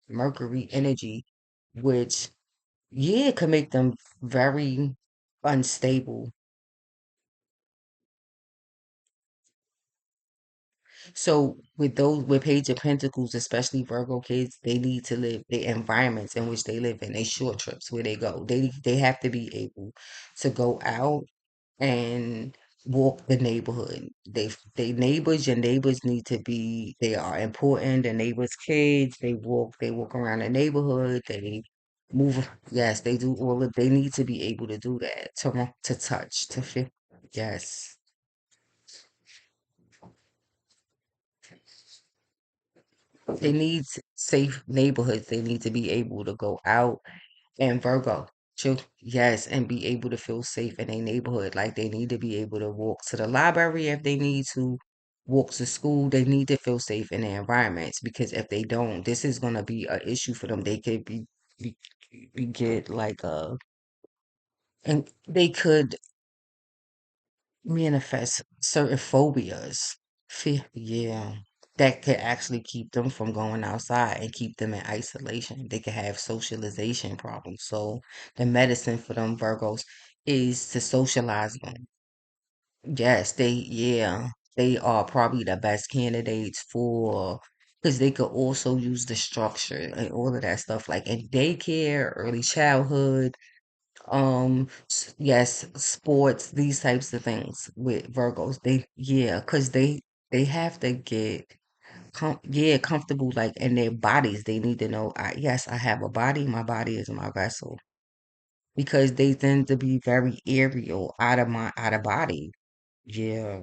Mercury energy, which yeah, can make them very unstable. So with those with Page of Pentacles, especially Virgo kids, they need to live the environments in which they live in. They short trips where they go. They have to be able to go out and walk the neighborhood. They neighbors, your neighbors need to be they are important. The neighbors' kids, they walk around the neighborhood, they move yes, they do all of they need to be able to do that. To touch, to feel yes. They need safe neighborhoods. They need to be able to go out and Virgo. Yes, and be able to feel safe in a neighborhood. Like they need to be able to walk to the library if they need to, walk to school. They need to feel safe in their environments because if they don't, this is gonna be an issue for them. They could be, get like and they could manifest certain phobias. Fear, yeah. That could actually keep them from going outside and keep them in isolation. They could have socialization problems. So the medicine for them Virgos is to socialize them. Yes, yeah. They are probably the best candidates for because they could also use the structure and all of that stuff like in daycare, early childhood, yes, sports, these types of things with Virgos. They, yeah, because they have to get yeah, comfortable like in their bodies. They need to know, yes, I have a body. My body is my vessel because they tend to be very aerial, out of body. Yeah,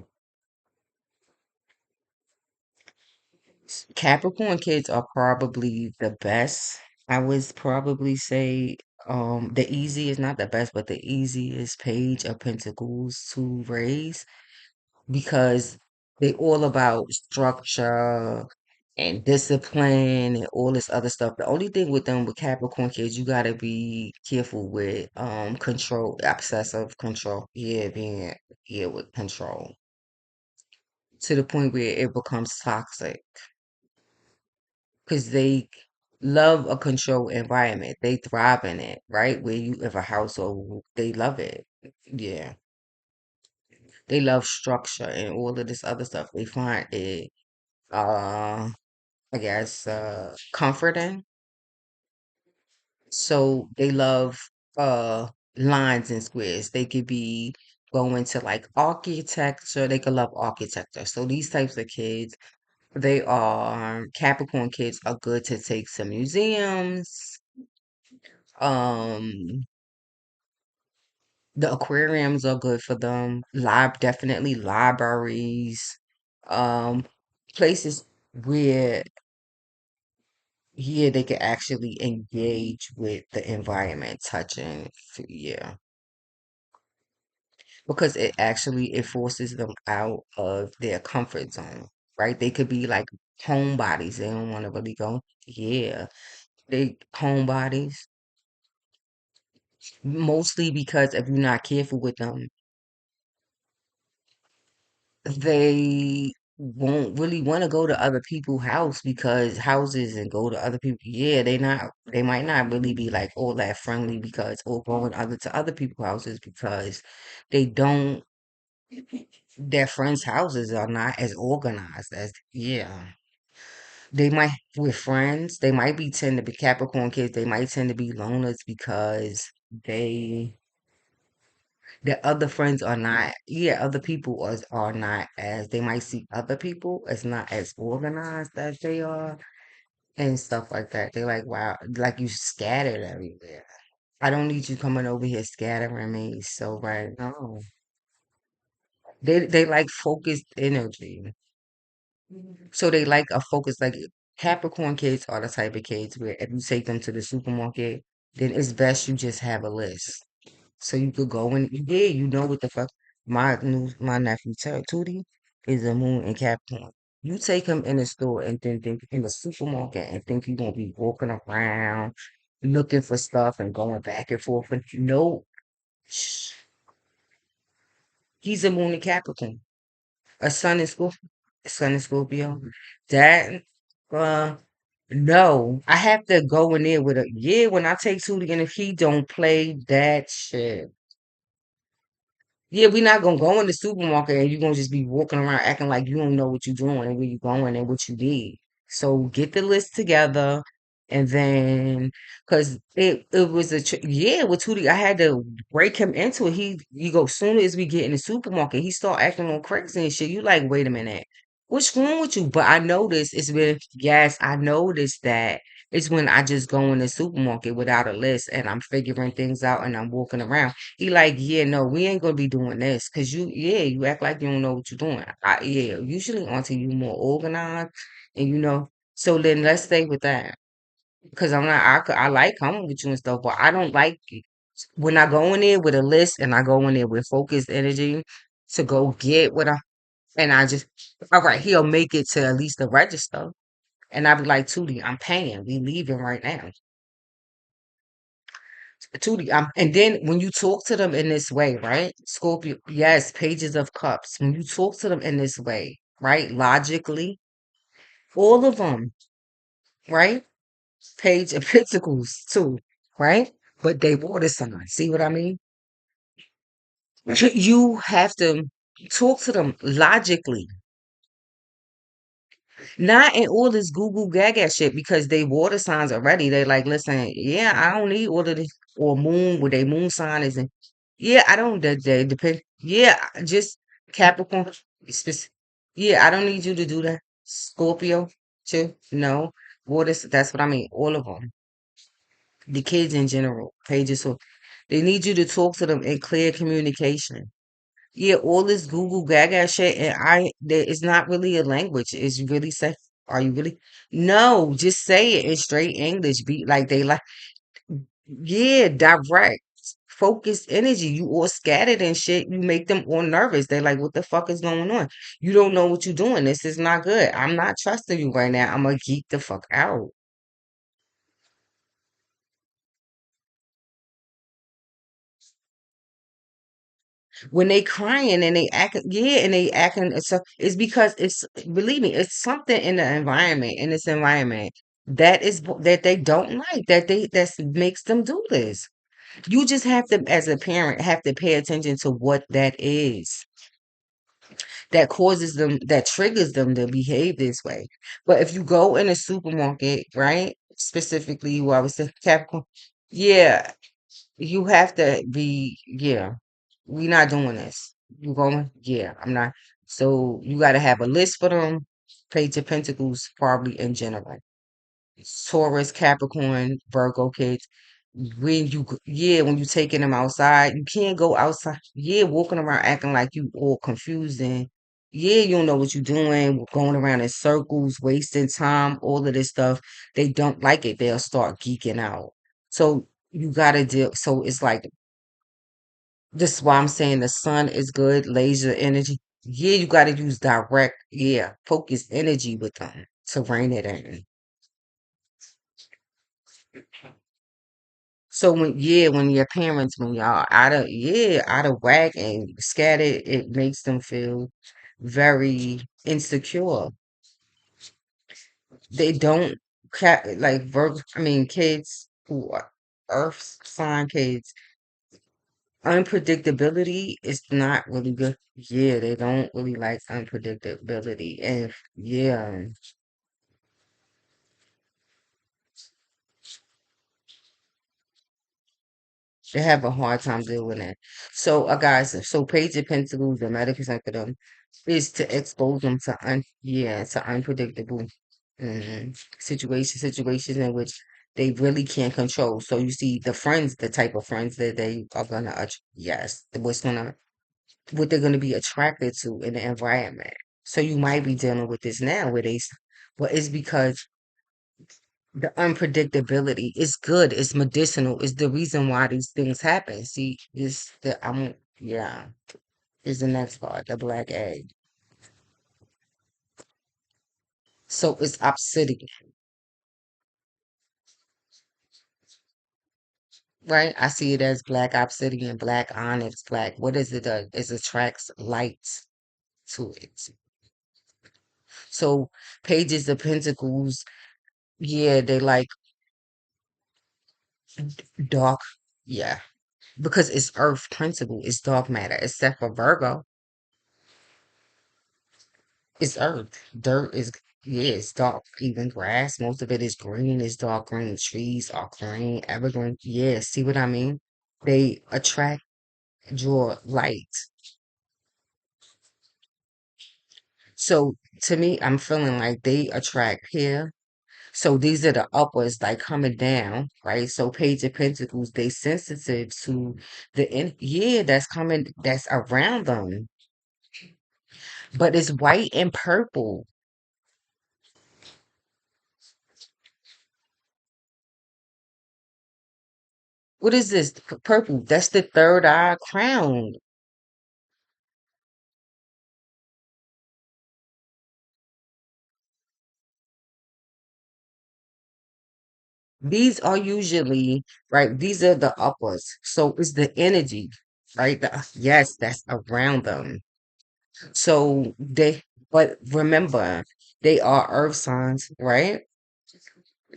Capricorn kids are probably the best. I would probably say the easiest, not the best, but the easiest page of Pentacles to raise because they all about structure and discipline and all this other stuff. The only thing with them with Capricorn kids, you gotta be careful with control, obsessive control. Yeah, being yeah with control to the point where it becomes toxic because they love a controlled environment. They thrive in it, right? Where you if a household, they love it. Yeah. They love structure and all of this other stuff. They find it I guess comforting. So they love uh lines and squares. They could be going to like architecture. They could love architecture. So these types of kids, they are Capricorn kids are good to take to museums. Um the aquariums are good for them. Definitely libraries. Um places where they can actually engage with the environment, touching, yeah. Because it forces them out of their comfort zone, right? They could be like homebodies. They don't want to really go. Yeah, they homebodies mostly because if you're not careful with them, they won't really want to go to other people's house because houses and go to other people. Yeah, they might not really be like all that friendly because or going other to other people's houses because they don't their friends' houses are not as organized as yeah. They might with friends, they might be tend to be Capricorn kids, they might tend to be loners because they the other friends are not other people are not as they might see other people as not as organized as they are and stuff like that. They like, wow, like you scattered everywhere. I don't need you coming over here scattering me. So right, no. They like focused energy. So they like a focus like Capricorn kids are the type of kids where if you take them to the supermarket, then it's best you just have a list. So you could go and yeah, you know what the fuck my nephew Tootie is a moon and Capricorn. You take him in the store and then think in the supermarket and think you're gonna be walking around looking for stuff and going back and forth. And no, he's a moon and Capricorn. A sun in Scorpio. Sun in Scorpio. That uh no. I have to go in there with a yeah, when I take Tootie and if he don't play that shit. Yeah, we're not gonna go in the supermarket and you're gonna just be walking around acting like you don't know what you're doing and where you're going and what you did. So get the list together and then because it was yeah with Tootie, I had to break him into it. You go soon as we get in the supermarket, he start acting on crazy and shit. You like, wait a minute, what's wrong with you? But I noticed it's been yes, I noticed that it's when I just go in the supermarket without a list and I'm figuring things out and I'm walking around. He like, yeah, no, we ain't gonna be doing this because you act like you don't know what you're doing. Yeah, usually until you more organized and so then let's stay with that because I like coming with you and stuff, but I don't like it. When I go in there with a list and I go in there with focused energy to go get what and I just, all right, he'll make it to at least the register. And I'll be like, Tootie, I'm paying. We leaving right now. Tootie, and then when you talk to them in this way, right? Scorpio, yes, pages of cups. When you talk to them in this way, right? Logically, all of them, right? Page of Pentacles too, right? But they water signs. See what I mean? You have to talk to them logically, not in all this Google Gaga shit because they water signs already. They like, listen, yeah, I don't need all of this or moon where they moon sign is in. Yeah, I don't. They depend. Yeah, just Capricorn. Yeah, I don't need you to do that. Scorpio too. No, waters. That's what I mean. All of them. The kids in general. Pages. So they need you to talk to them in clear communication. Yeah, all this Google Gaga shit, and it's not really a language. It's really say, are you really? No, just say it in straight English. Be like they like, yeah, direct, focused energy. You all scattered and shit. You make them all nervous. They like, what the fuck is going on? You don't know what you're doing. This is not good. I'm not trusting you right now. I'm gonna geek the fuck out. When they crying and they acting, yeah, and they acting, it's because it's believe me, it's something in the environment, in this environment That is that they don't like, that they that makes them do this. You just have to, as a parent, have to pay attention to what that is that causes them, that triggers them to behave this way. But if you go in a supermarket, right? Specifically, you always say Capricorn. Yeah, you have to be, yeah, we not doing this. You going? Yeah, I'm not. So you got to have a list for them. Page of Pentacles, probably in general. Taurus, Capricorn, Virgo kids. Yeah, when you taking them outside, you can't go outside. Yeah, walking around acting like you all confused and yeah, you don't know what you're doing, going around in circles, wasting time, all of this stuff. They don't like it. They'll start geeking out. So you gotta deal. So it's like this is why I'm saying the sun is good, laser energy. Yeah, you gotta use direct, yeah, focused energy with them to rein it in. So when your parents, when y'all out of whack and scattered, it makes them feel very insecure. They don't like kids who are earth sign kids, unpredictability is not really good. Yeah, they don't really like unpredictability. And yeah. They have a hard time doing that. So, guys, so Page of Pentacles, the medical center them is to expose them to to unpredictable situations in which they really can't control. So you see the friends, the type of friends that they are gonna, yes, what they're gonna be attracted to in the environment. So you might be dealing with this now, but it's because the unpredictability is good. It's medicinal. It's the reason why these things happen. See, this the I'm yeah. Is the next part, the black egg. So it's obsidian, right? I see it as black obsidian, black onyx, black. What is it? It attracts light to it. So pages of pentacles, yeah, they like dark, yeah, because it's earth principle. It's dark matter, except for Virgo. It's earth. Dirt is, yeah, it's dark. Even grass, most of it is green. It's dark green. Trees are green, evergreen. Yeah, see what I mean? They attract, draw light. So to me, I'm feeling like they attract here. So these are the upwards like coming down, right? So Page of Pentacles, they sensitive to yeah, that's coming, that's around them. But it's white and purple. What is this? Purple. That's the third eye crown. These are usually, right, these are the uppers. So it's the energy, right? Yes, that's around them. So but remember, they are earth signs, right?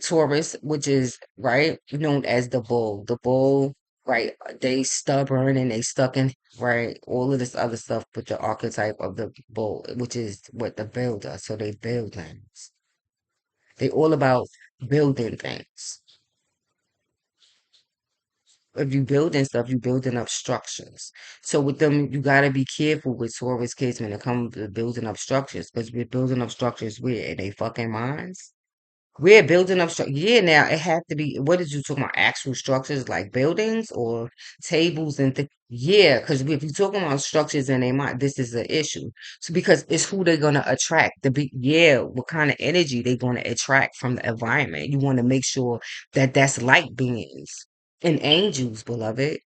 Taurus, which is, right, known as the bull. The bull, right, they stubborn and they stuck in, right, all of this other stuff with the archetype of the bull, which is what the builder. So they build things. They all about building things. If you building stuff, you building up structures. So with them, you gotta be careful with Taurus kids when it comes to building up structures, because we're building up structures where in they fucking minds. We're building up structure. Yeah, now it have to be. What did you talking about? Actual structures like buildings or tables and things. Yeah, because if you're talking about structures in their mind, this is an issue. So because it's who they're gonna attract. Yeah, what kind of energy they're gonna attract from the environment. You want to make sure that that's light beings and angels, beloved.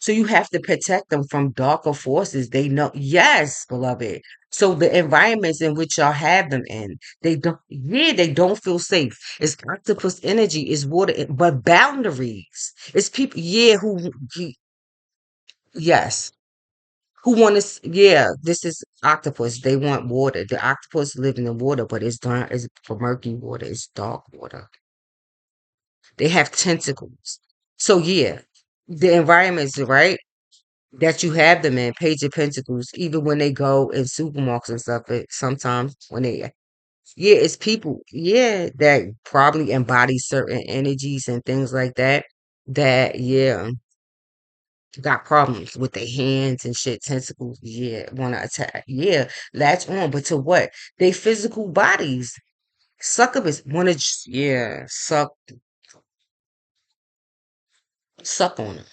So you have to protect them from darker forces. They know, yes, beloved. So the environments in which y'all have them in, they don't feel safe. It's octopus energy, it's water, but boundaries. It's people, yeah, yes, who want to, yeah, this is, Octopus, they want water. The octopus live in the water, but it's dark. It's for murky water. It's dark water. They have tentacles. So yeah, the environments, right? That you have them in, Page of Pentacles, even when they go in supermarkets and stuff, sometimes when they, yeah, it's people, yeah, that probably embody certain energies and things like that, that, yeah, got problems with their hands and shit, tentacles, yeah, want to attack, yeah, latch on, but to what? They physical bodies. Succubus want to, yeah, suck on them.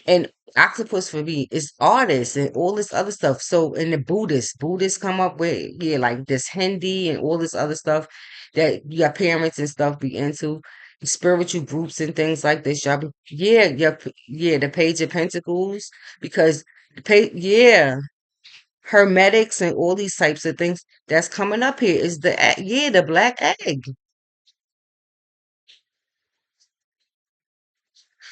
And octopus for me is artists and all this other stuff. So in the Buddhists come up with, yeah, like this Hindi and all this other stuff that your parents and stuff be into, spiritual groups and things like this. Y'all be, yeah, yeah, yeah, the Page of Pentacles, because yeah, Hermetics and all these types of things that's coming up here is yeah, the black egg.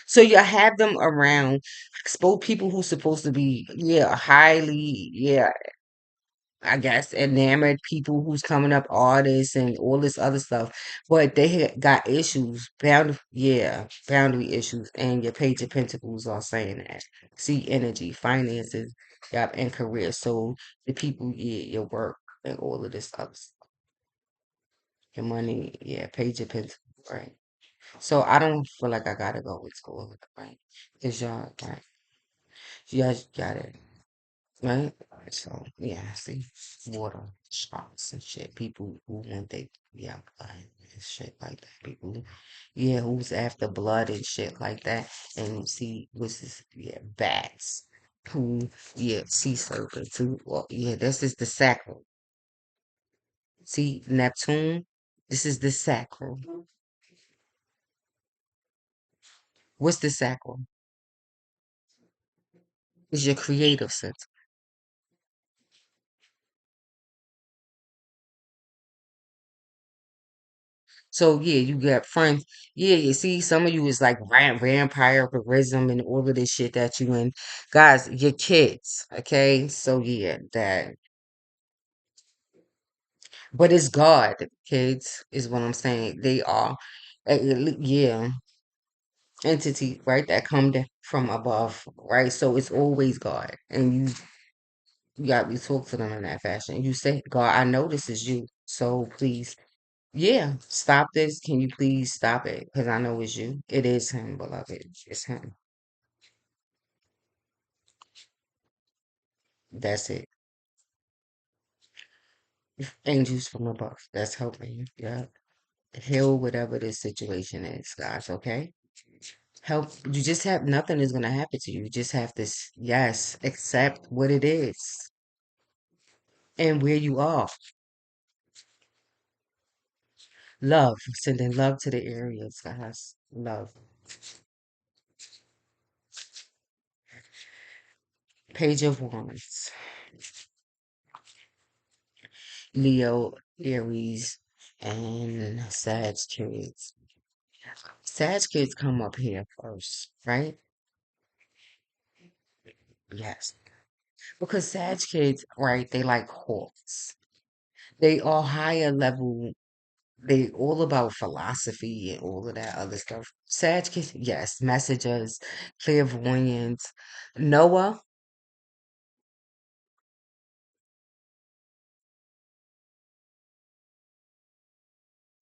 So you have them around, exposed people who's supposed to be, yeah, highly, yeah, I guess enamored people who's coming up, artists and all this other stuff, but they got issues, yeah, boundary issues, and your Page of Pentacles are saying that. See, energy, finances, yep, and career. So the people, yeah, your work and all of this other stuff, your money, yeah, Page of Pentacles, right? So I don't feel like I gotta go with school, right? Cause y'all, right? You guys got it. Right? So yeah, see, water, sharks and shit. People who want they, yeah, blood and shit like that. People, yeah, who's after blood and shit like that. And see, what's this? Yeah, bats. Who, yeah, sea serpents. Who, well, yeah, this is the sacral. See, Neptune. This is the sacral. What's the sacral? It's your creative sense. So yeah, you got friends. Yeah, you see, some of you is like vampirism and all of this shit that you in. Guys, your kids, okay? So yeah, that. But it's God, kids, is what I'm saying. They are, yeah, entity, right? That come from above, right? So it's always God, and you got to talk to them in that fashion. You say, God, I know this is you, so please. Yeah, stop this. Can you please stop it? Because I know it's you. It is him, beloved. It's him. That's it. Angels from above. That's helping you. Yeah. Heal whatever this situation is, guys. Okay. Help. You just have nothing is gonna happen to you. You just have to, yes, accept what it is and where you are. Love. Sending love to the areas, guys. Love. Page of Wands. Leo, Aries, and Sagittarius. Sag kids come up here first, right? Yes. Because Sag kids, right, they like hawks. They are higher level. They all about philosophy and all of that other stuff. Sag kids, yes, messages, clairvoyance. Noah,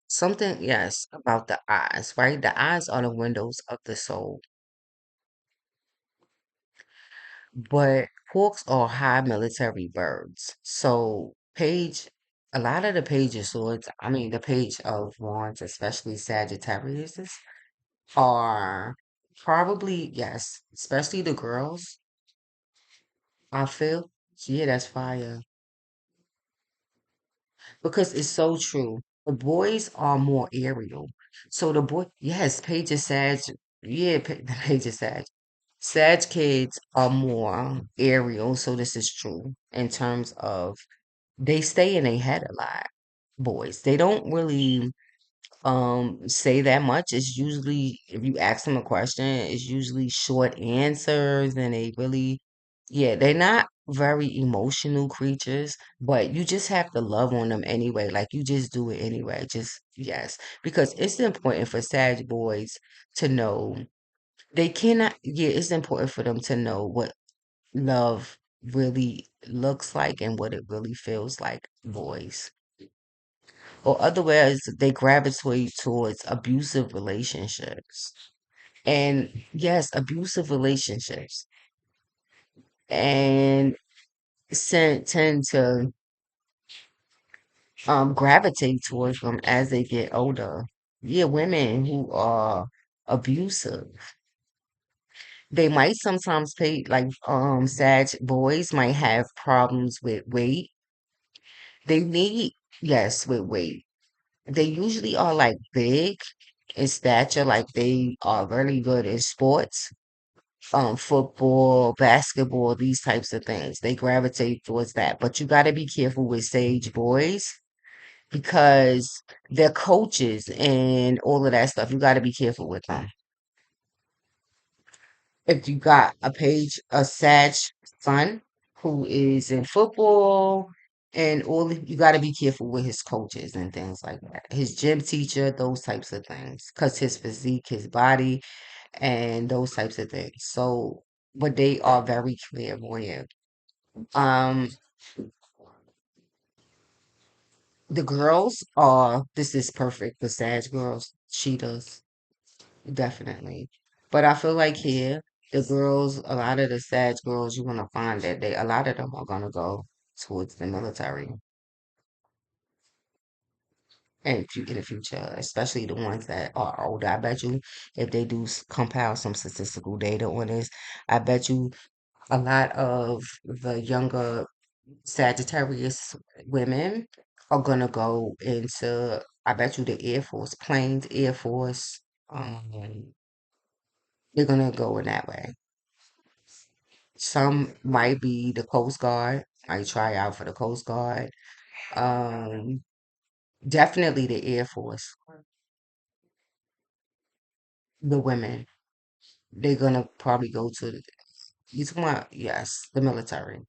something, yes, about the eyes, right? The eyes are the windows of the soul. But hawks are high military birds. So a lot of the page of swords, I mean the page of wands, especially Sagittarius, are probably, yes, especially the girls, I feel. Yeah, that's fire. Because it's so true. The boys are more aerial. So the boy, yes, page of Sag, yeah, the page of Sag. Sag kids are more aerial, so this is true in terms of they stay in their head a lot, boys. They don't really say that much. It's usually, if you ask them a question, it's usually short answers, and they really, yeah, they're not very emotional creatures, but you just have to love on them anyway. Like you just do it anyway. Just yes, because it's important for Sag boys to know they cannot. Yeah, it's important for them to know what love really looks like and what it really feels like, boys. Or otherwise, they gravitate towards abusive relationships. And yes, abusive relationships. And tend to gravitate towards them as they get older. Yeah, women who are abusive. They might sometimes pay like Sag boys might have problems with weight. They need yes, with weight. They usually are like big in stature, like they are really good in sports, football, basketball, these types of things. They gravitate towards that. But you got to be careful with Sage boys because they're coaches and all of that stuff. You got to be careful with them. If you got a Sag son who is in football and you got to be careful with his coaches and things like that. His gym teacher, those types of things, because his physique, his body, and those types of things. So, but they are very clairvoyant. Um, the girls are, this is perfect for Sag girls, cheetahs, definitely. But I feel like here, the girls, a lot of the Sag girls, you're gonna find that a lot of them are gonna go towards the military and in the future, especially the ones that are older. I bet you if they do compile some statistical data on this, I bet you a lot of the younger Sagittarius women are gonna go into, I bet you, the Air Force, planes, Air Force. They're gonna go in that way. Some might be the Coast Guard, might try out for the Coast Guard. Um, Definitely the Air Force. The women, they're gonna probably go to you talking about, yes, the military.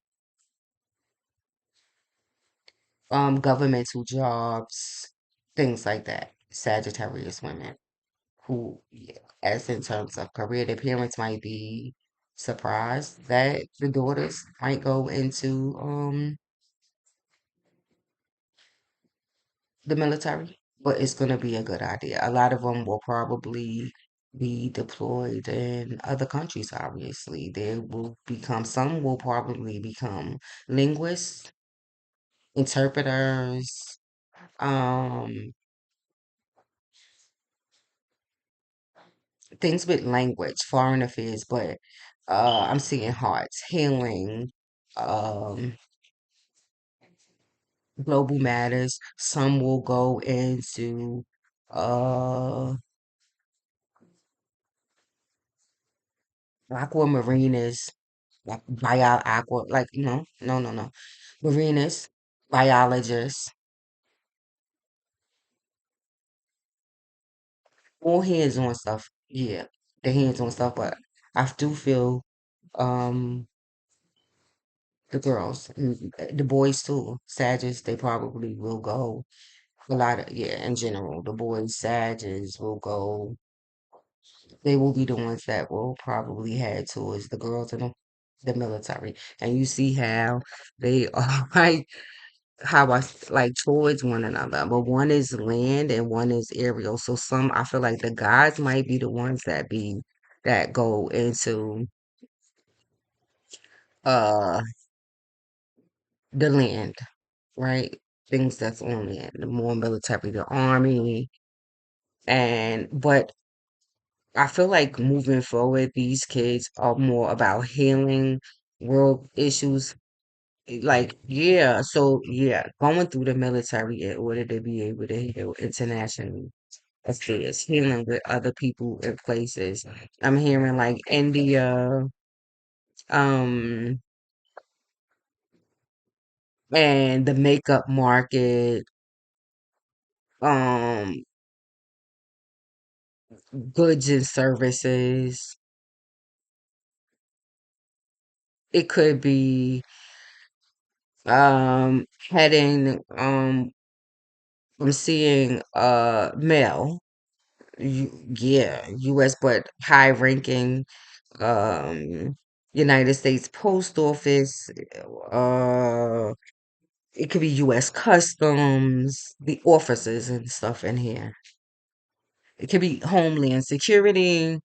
Governmental jobs, things like that. Sagittarius women. Who, yeah, as in terms of career, the parents might be surprised that the daughters might go into the military, but it's going to be a good idea. A lot of them will probably be deployed in other countries, obviously. Some will probably become linguists, interpreters, um, things with language, foreign affairs, but I'm seeing hearts, healing, um, global matters. Some will go into uh aquamarinas, like aqua, like no, marinas, biologists, all hands-on stuff. Yeah, the hands-on stuff, but I do feel um the girls, the boys too, Sagittarius, they probably will go. A lot of, yeah, in general, the boys, Sages will go. They will be the ones that will probably head towards the girls in the military. And you see how they are like, like towards one another. But one is land and one is aerial. So I feel like the guys might be the ones that go into uh the land, right? Things that's on land, the more military, the army, but I feel like moving forward, these kids are more about healing world issues. Like, yeah, so yeah, going through the military in order to be able to heal internationally. Affairs, healing with other people in places. I'm hearing like India, um, and the makeup market, um, goods and services. It could be heading I'm seeing mail. Yeah, US, but high ranking um United States Post Office, uh it could be US Customs, the officers and stuff in here. It could be Homeland Security.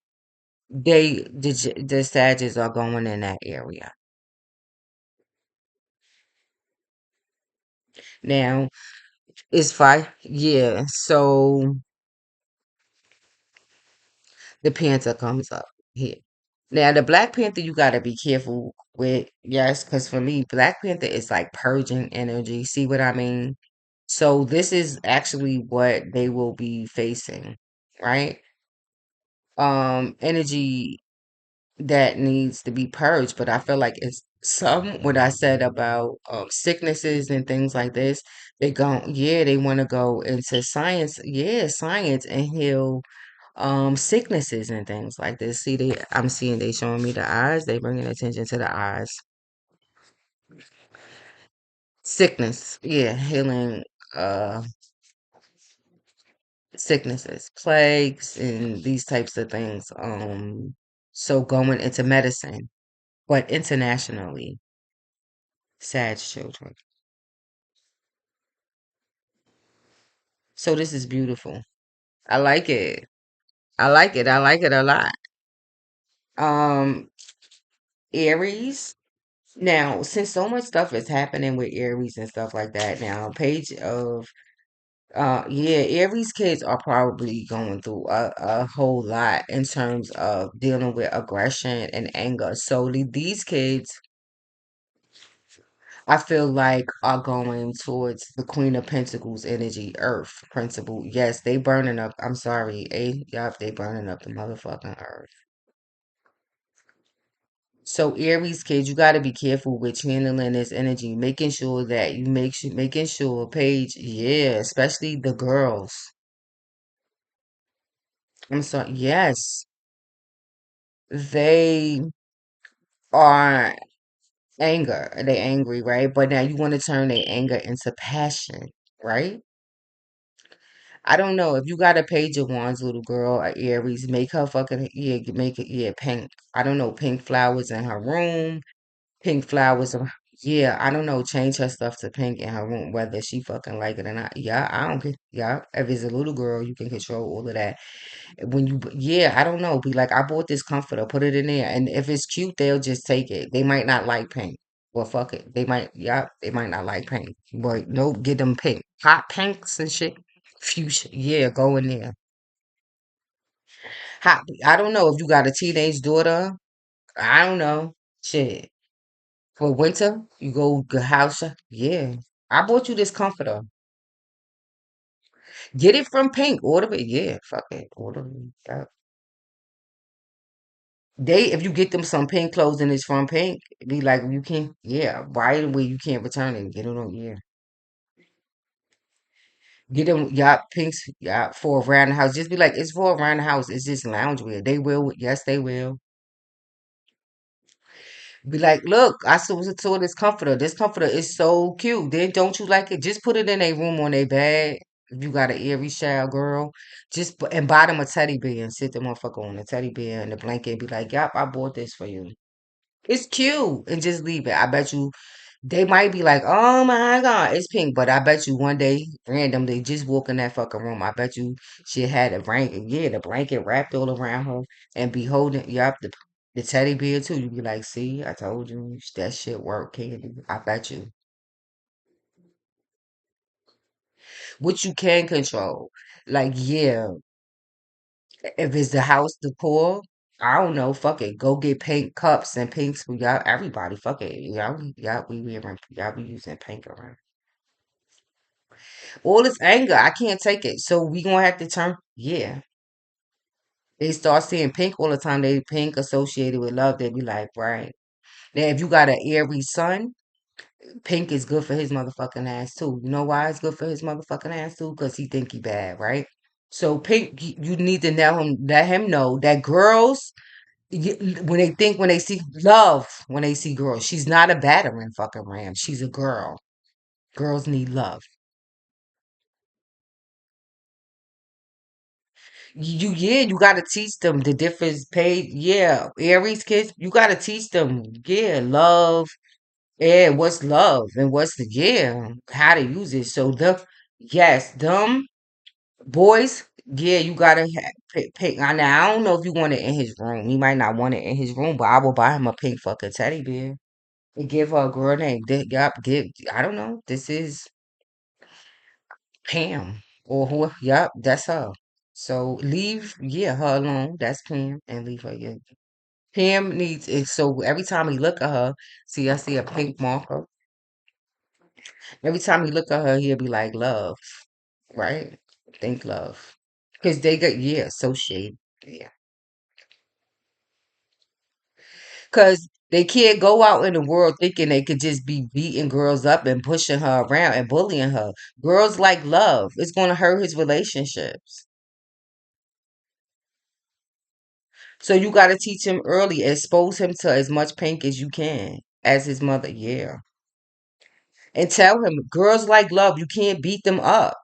The Sages are going in that area. Now, it's fine. Yeah, so the Panther comes up here. Now, the Black Panther, you gotta be careful with, yes, because for me, Black Panther is like purging energy. See what I mean? So this is actually what they will be facing, right? Energy that needs to be purged, but I feel like it's some what I said about sicknesses and things like this. They want to go into science, yeah, science and heal sicknesses and things like this. See, I'm seeing they showing me the eyes. They bringing attention to the eyes. Sickness, yeah, healing sicknesses, plagues, and these types of things. So going into medicine, but internationally, Sag children. So this is beautiful. I like it. I like it. I like it a lot. Um, Aries. Now, since so much stuff is happening with Aries and stuff like that, now page of yeah, Aries kids are probably going through a whole lot in terms of dealing with aggression and anger. So these kids, I feel like, are going towards the Queen of Pentacles energy, Earth principle. Yes, they burning up. I'm sorry, yup, they burning up the motherfucking Earth. So Aries kids, you got to be careful with channeling this energy, making sure that making sure, Paige, yeah, especially the girls. I'm sorry, yes, they are they angry, right? But now you want to turn their anger into passion, right? I don't know if you got a page of wands, little girl, or Aries, make her fucking yeah, make it yeah pink. I don't know, pink flowers in her room. Pink flowers. Yeah, I don't know. Change her stuff to pink in her room, whether she fucking like it or not. Yeah, I don't care. Yeah, if it's a little girl, you can control all of that. Yeah, I don't know. Be like, I bought this comforter, put it in there, and if it's cute, they'll just take it. They might not like pink. Well, fuck it. Yeah, they might not like pink. But no, get them pink, hot pinks and shit. Fuchsia. Yeah, go in there. Hot. I don't know if you got a teenage daughter. I don't know. Shit. For winter, you go house. Yeah, I bought you this comforter. Get it from Pink. Order it. Yeah, fuck it. Order it. Yeah. If you get them some pink clothes and it's from Pink, be like, you can, yeah, buy it where you can't return it. Get it on, yeah. Get them, yeah, pinks, yeah, for around the house. Just be like, it's for around the house. It's just loungewear. They will, yes, they will. Be like, look, saw this comforter. This comforter is so cute. Then don't you like it? Just put it in a room on a bed. If you got an eerie shower, girl, and buy them a teddy bear and sit the motherfucker on the teddy bear and the blanket and be like, yep, I bought this for you. It's cute. And just leave it. I bet you they might be like, oh my God, it's pink. But I bet you one day, randomly, just walk in that fucking room. I bet you she had a blanket, yeah, the blanket wrapped all around her and be holding, yup, the teddy bear too. You be like, see, I told you that shit work, Candy. I bet you. What you can control. Like, yeah, if it's the house decor, I don't know, fuck it. Go get pink cups and pinks for y'all, everybody. Fuck it. Y'all be using pink around. All this anger, I can't take it. So we gonna have to turn. Yeah, they start seeing pink all the time. They pink associated with love. They be like, right now, if you got an Aries sun, pink is good for his motherfucking ass too. You know why it's good for his motherfucking ass too? Because he think he bad, right? So Pink, you need to let him know that girls, when they see love, when they see girls, she's not a battering fucking ram. She's a girl. Girls need love. You gotta teach them the difference. Pay, yeah, Aries kids, you gotta teach them, yeah, love, yeah, what's love and what's the, yeah, how to use it. So yes, them boys, yeah, you gotta pick. I don't know if you want it in his room. He might not want it in his room, but I will buy him a pink fucking teddy bear and give her a girl name. Yup, I don't know. This is Pam or who? Yup, that's her. So leave, yeah, her alone. That's Pam, and leave her. Yeah, Pam needs it. So every time he look at her, see, I see a pink marker. Every time he look at her, he'll be like, love, right? Think love. Because they got, yeah, associate. Yeah. Because they can't go out in the world thinking they could just be beating girls up and pushing her around and bullying her. Girls like love. It's going to hurt his relationships. So you got to teach him early. Expose him to as much pink as you can as his mother. Yeah. And tell him, girls like love. You can't beat them up.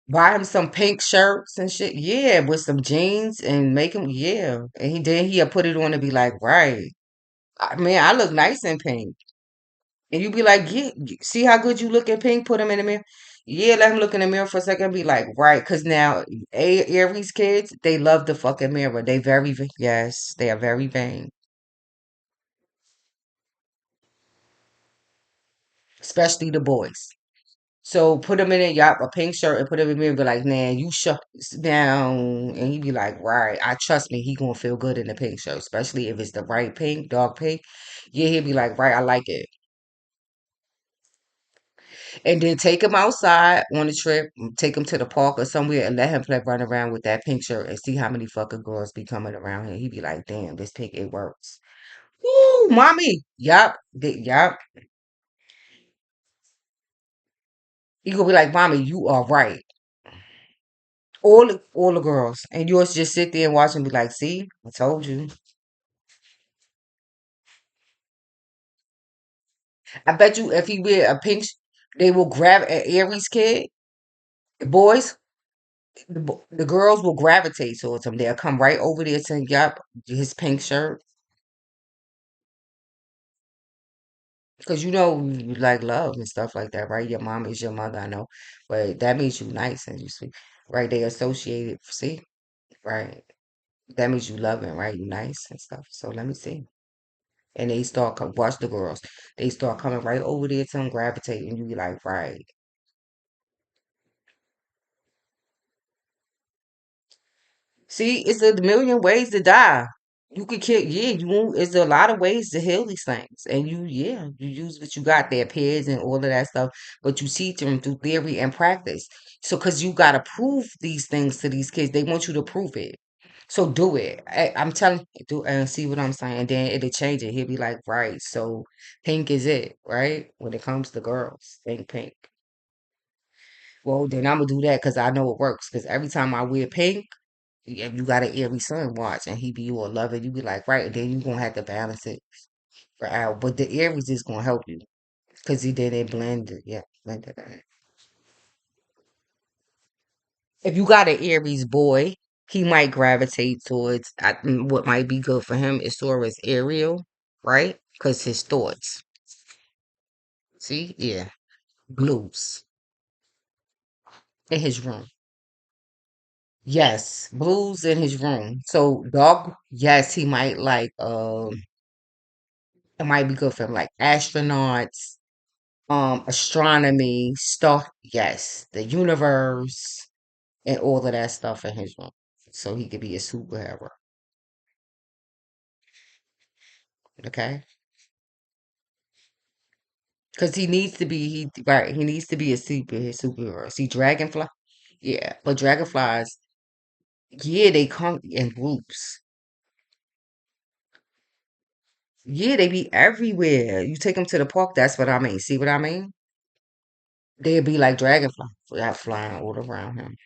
Buy him some pink shirts and shit. Yeah, with some jeans and make him, yeah. And he'll put it on and be like, right. I mean, I look nice in pink. And you be like, yeah, see how good you look in pink? Put him in the mirror. Yeah, let him look in the mirror for a second. Be like, right. Because now, Aries kids, they love the fucking mirror. They yes, they are very vain. Especially the boys. So put him in a pink shirt and put him in the mirror and be like, man, you shut down. And he be like, right, I trust me, he gonna feel good in the pink shirt, especially if it's the right pink, dark pink. Yeah, he'll be like, right, I like it. And then take him outside on a trip, take him to the park or somewhere and let him play run around with that pink shirt and see how many fucking girls be coming around here. He be like, damn, this pink, it works. Woo, mommy. Yup. Yup. He gonna be like, mommy, you are right. All the girls. And yours just sit there and watch and be like, see, I told you. I bet you if he wear a pink, they will grab an Aries kid. The boys, the girls will gravitate towards him. They'll come right over there to yup, his pink shirt. Because you know you like love and stuff like that, right? Your mom is your mother, I know. But that means you nice and you sweet. Right? They associated, see? Right. That means you loving, right? You nice and stuff. So let me see. And they start watch the girls. They start coming right over there to him, gravitating. You be like, right. See, it's a million ways to die. You could kill, yeah, you won't, it's a lot of ways to heal these things. And you use what you got there, pairs and all of that stuff, but you teach them through theory and practice. So, because you got to prove these things to these kids, they want you to prove it. So, do it. I'm telling you, do and see what I'm saying. And then it'll change it. He'll be like, right, so pink is it, right? When it comes to girls, think pink. Well, then I'm gonna do that because I know it works. Because every time I wear pink, if you got an Aries sun watch and he be you will love it, you be like, right, and then you gonna have to balance it for out. But the Aries is gonna help you because he did it blended. Yeah, blended in. If you got an Aries boy, he might gravitate towards what might be good for him is Taurus Ariel, right? Because his thoughts. See, yeah, blues in his room. Yes, blues in his room. So dog, yes, he might like it might be good for him like astronauts, astronomy, stuff, yes, the universe and all of that stuff in his room. So he could be a superhero. Okay? Because he needs to be he needs to be a superhero. See dragonfly? Yeah. But dragonflies, yeah, they come in groups. Yeah, they be everywhere. You take them to the park, that's what I mean. See what I mean? They'd be like dragonfly, flying all around him.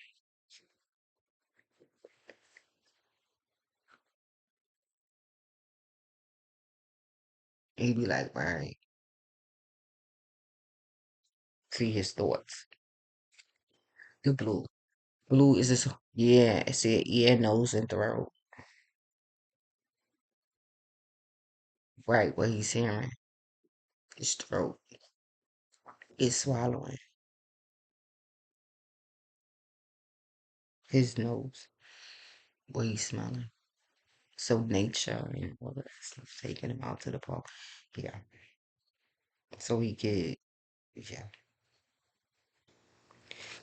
He'd be like, right, see his thoughts. The blue. Blue is his, yeah, it's said ear, nose, and throat. Right, what he's hearing. His throat is swallowing. His nose, what he's smelling. So nature and all of that stuff, taking him out to the park. Yeah. So he could, yeah.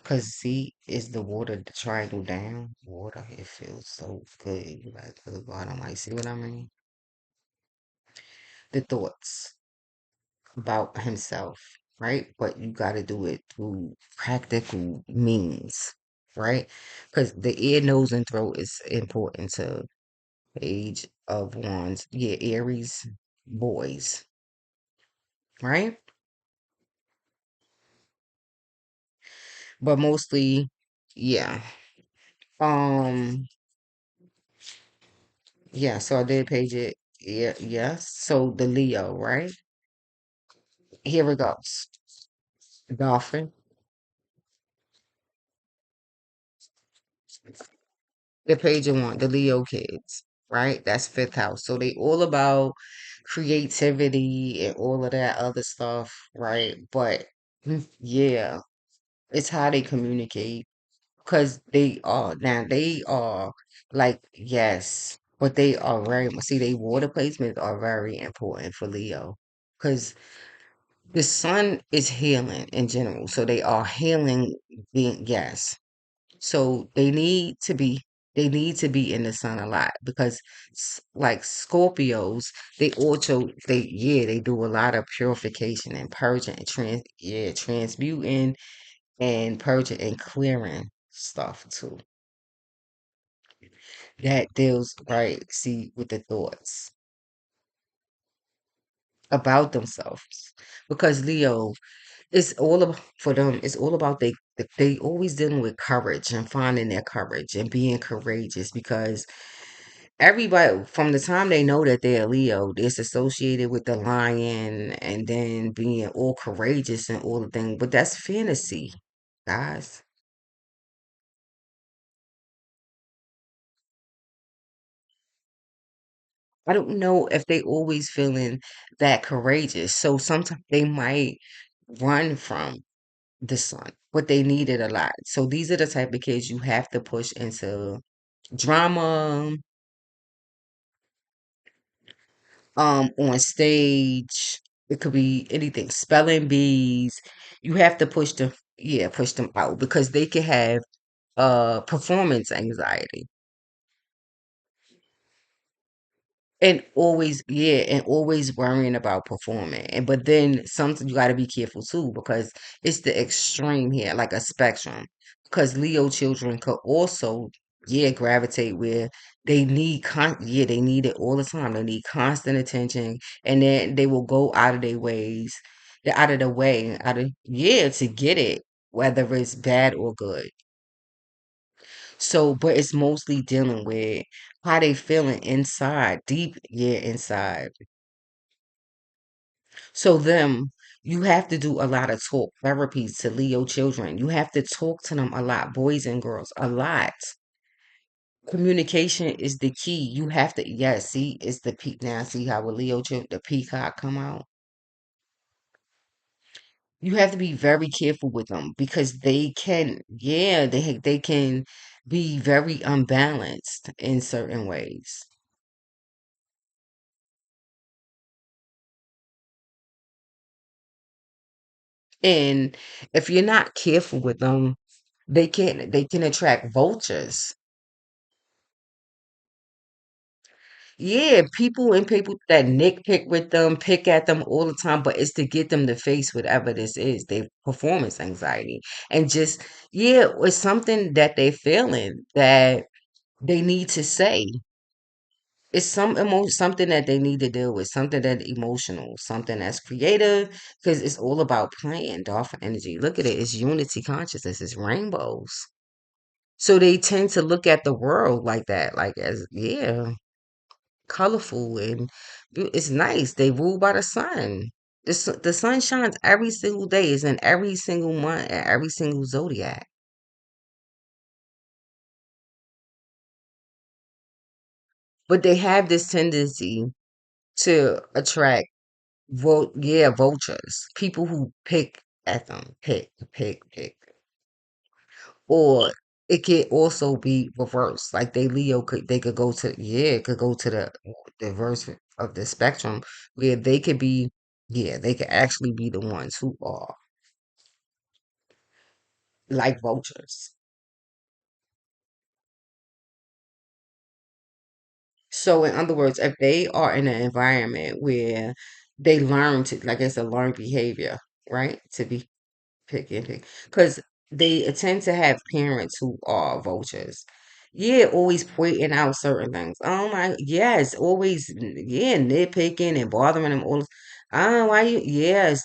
Cause see, is the water the triangle down? Water, it feels so good. You like to the bottom. Like, see what I mean? The thoughts about himself, right? But you got to do it through practical means, right? Because the ear, nose, and throat is important to age of wands. Yeah, Aries boys, right? But mostly, yeah. Um, yeah, so I did page it. Yeah, yes. So the Leo, right? Here it goes. Dolphin, the page of one, the Leo kids, right? That's fifth house. So they all about creativity and all of that other stuff, right? But yeah, it's how they communicate because they are like, yes, but they are very, see, they water placements are very important for Leo because the sun is healing in general. So they are healing being, yes. So they need to be in the sun a lot because like Scorpios, they do a lot of purification and purging and transmuting and purging and clearing stuff too. That deals right, see, with the thoughts about themselves. Because Leo, it's all about for them, it's all about they always dealing with courage and finding their courage and being courageous because everybody from the time they know that they're Leo, it's associated with the lion and then being all courageous and all the things. But that's fantasy, guys. I don't know if they always feeling that courageous. So sometimes they might run from the sun, but they need it a lot. So these are the type of kids you have to push into drama, on stage. It could be anything, spelling bees. You have to push them out because they can have performance anxiety. And always worrying about performing. And but then something you got to be careful too because it's the extreme here, like a spectrum. Because Leo children could also, gravitate where they need it all the time. They need constant attention, and then they will go out of their ways, they're out of the way, out of to get it, whether it's bad or good. So, but it's mostly dealing with how they feeling inside, deep, inside. So them, you have to do a lot of talk therapies to Leo children. You have to talk to them a lot, boys and girls, a lot. Communication is the key. You have to, yes, see, it's the peak now. See how with Leo children, the peacock come out. You have to be very careful with them because they can be very unbalanced in certain ways. And if you're not careful with them, they can attract vultures. Yeah, people that nitpick with them, pick at them all the time, but it's to get them to face whatever this is, their performance anxiety. And just it's something that they feeling that they need to say. It's something that they need to deal with, something that emotional, something that's creative, because it's all about playing dolphin energy. Look at it, it's unity consciousness, it's rainbows. So they tend to look at the world like that, like as yeah, colorful and it's nice. They rule by the sun. The sun shines every single day. It's in every single month and every single zodiac. But they have this tendency to attract vultures, people who pick at them, pick. Or it could also be reversed. Like they could go to it could go to the verse of the spectrum where they could be they could actually be the ones who are like vultures. So in other words, if they are in an environment where they learn to like it's a learned behavior, right? To be pick and pick because they tend to have parents who are vultures. Yeah, always pointing out certain things. Oh my, yes, always, nitpicking and bothering them all. Oh, why you? Yes,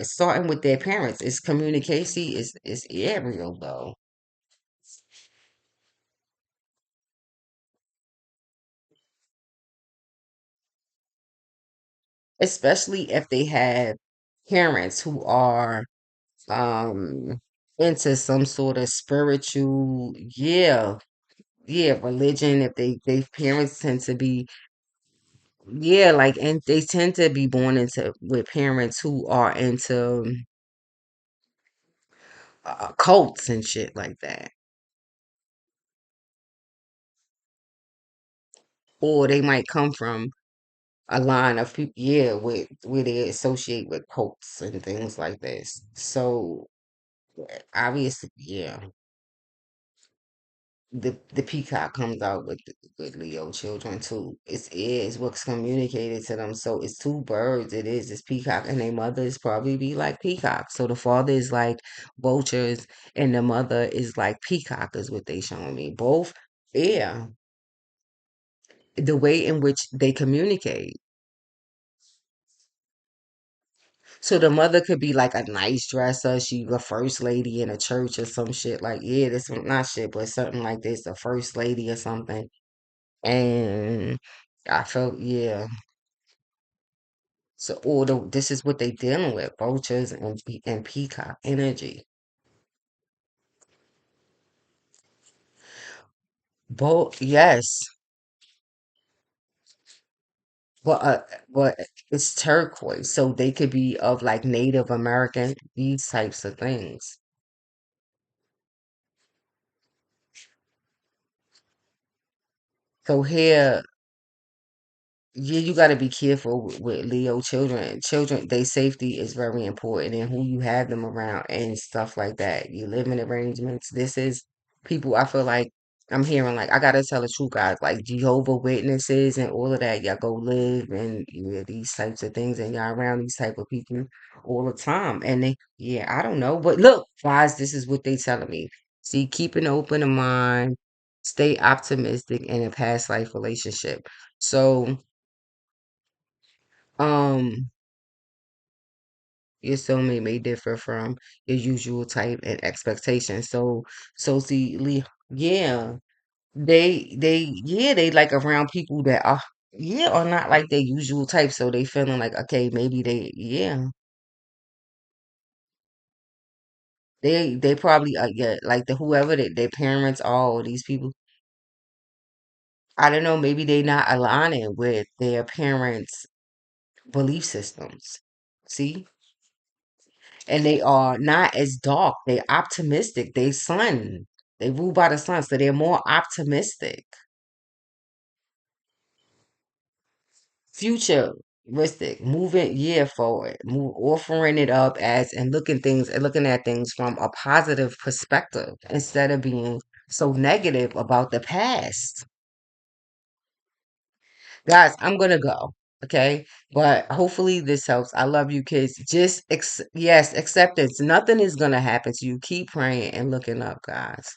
starting with their parents. It's communication is aerial though, especially if they have parents who are um into some sort of spiritual, religion. If they parents tend to be like, and they tend to be born into with parents who are into cults and shit like that, or they might come from a line of people, with where they associate with cults and things like this. So obviously, the peacock comes out with Leo children too. It's what's communicated to them. So it's two birds. It's peacock, and their mother is probably be like peacock. So the father is like vultures, and the mother is like peacock. Is what they showing me. Both, yeah. The way in which they communicate. So the mother could be like a nice dresser. She the first lady in a church or some shit. Like this not shit, but something like this. The first lady or something. And I felt, So, this is what they dealing with, vultures and peacock energy. Both, yes, but it's turquoise, so they could be of like Native American, these types of things. So here, yeah, you got to be careful with Leo children. Children, their safety is very important, and who you have them around and stuff like that. You live in arrangements. This is people. I feel like I'm hearing like I gotta tell the truth, guys. Like Jehovah Witnesses and all of that. Y'all go live and these types of things, and y'all around these type of people all the time. And I don't know, but look, guys, this is what they telling me. See, keep an open mind, stay optimistic in a past life relationship. So. Um, your soulmate may differ from your usual type and expectations. So see, yeah, they like around people that are not like their usual type. So they feeling like, okay, maybe they probably like the whoever their parents are or these people. I don't know, maybe they not aligning with their parents' belief systems. See? And they are not as dark. They optimistic. They sun. They rule by the sun, so they're more optimistic, futuristic, moving forward, offering it up as and looking at things from a positive perspective instead of being so negative about the past. Guys, I'm gonna go. Okay, but hopefully this helps. I love you, kids. Just yes, acceptance. Nothing is gonna happen to you. Keep praying and looking up, guys.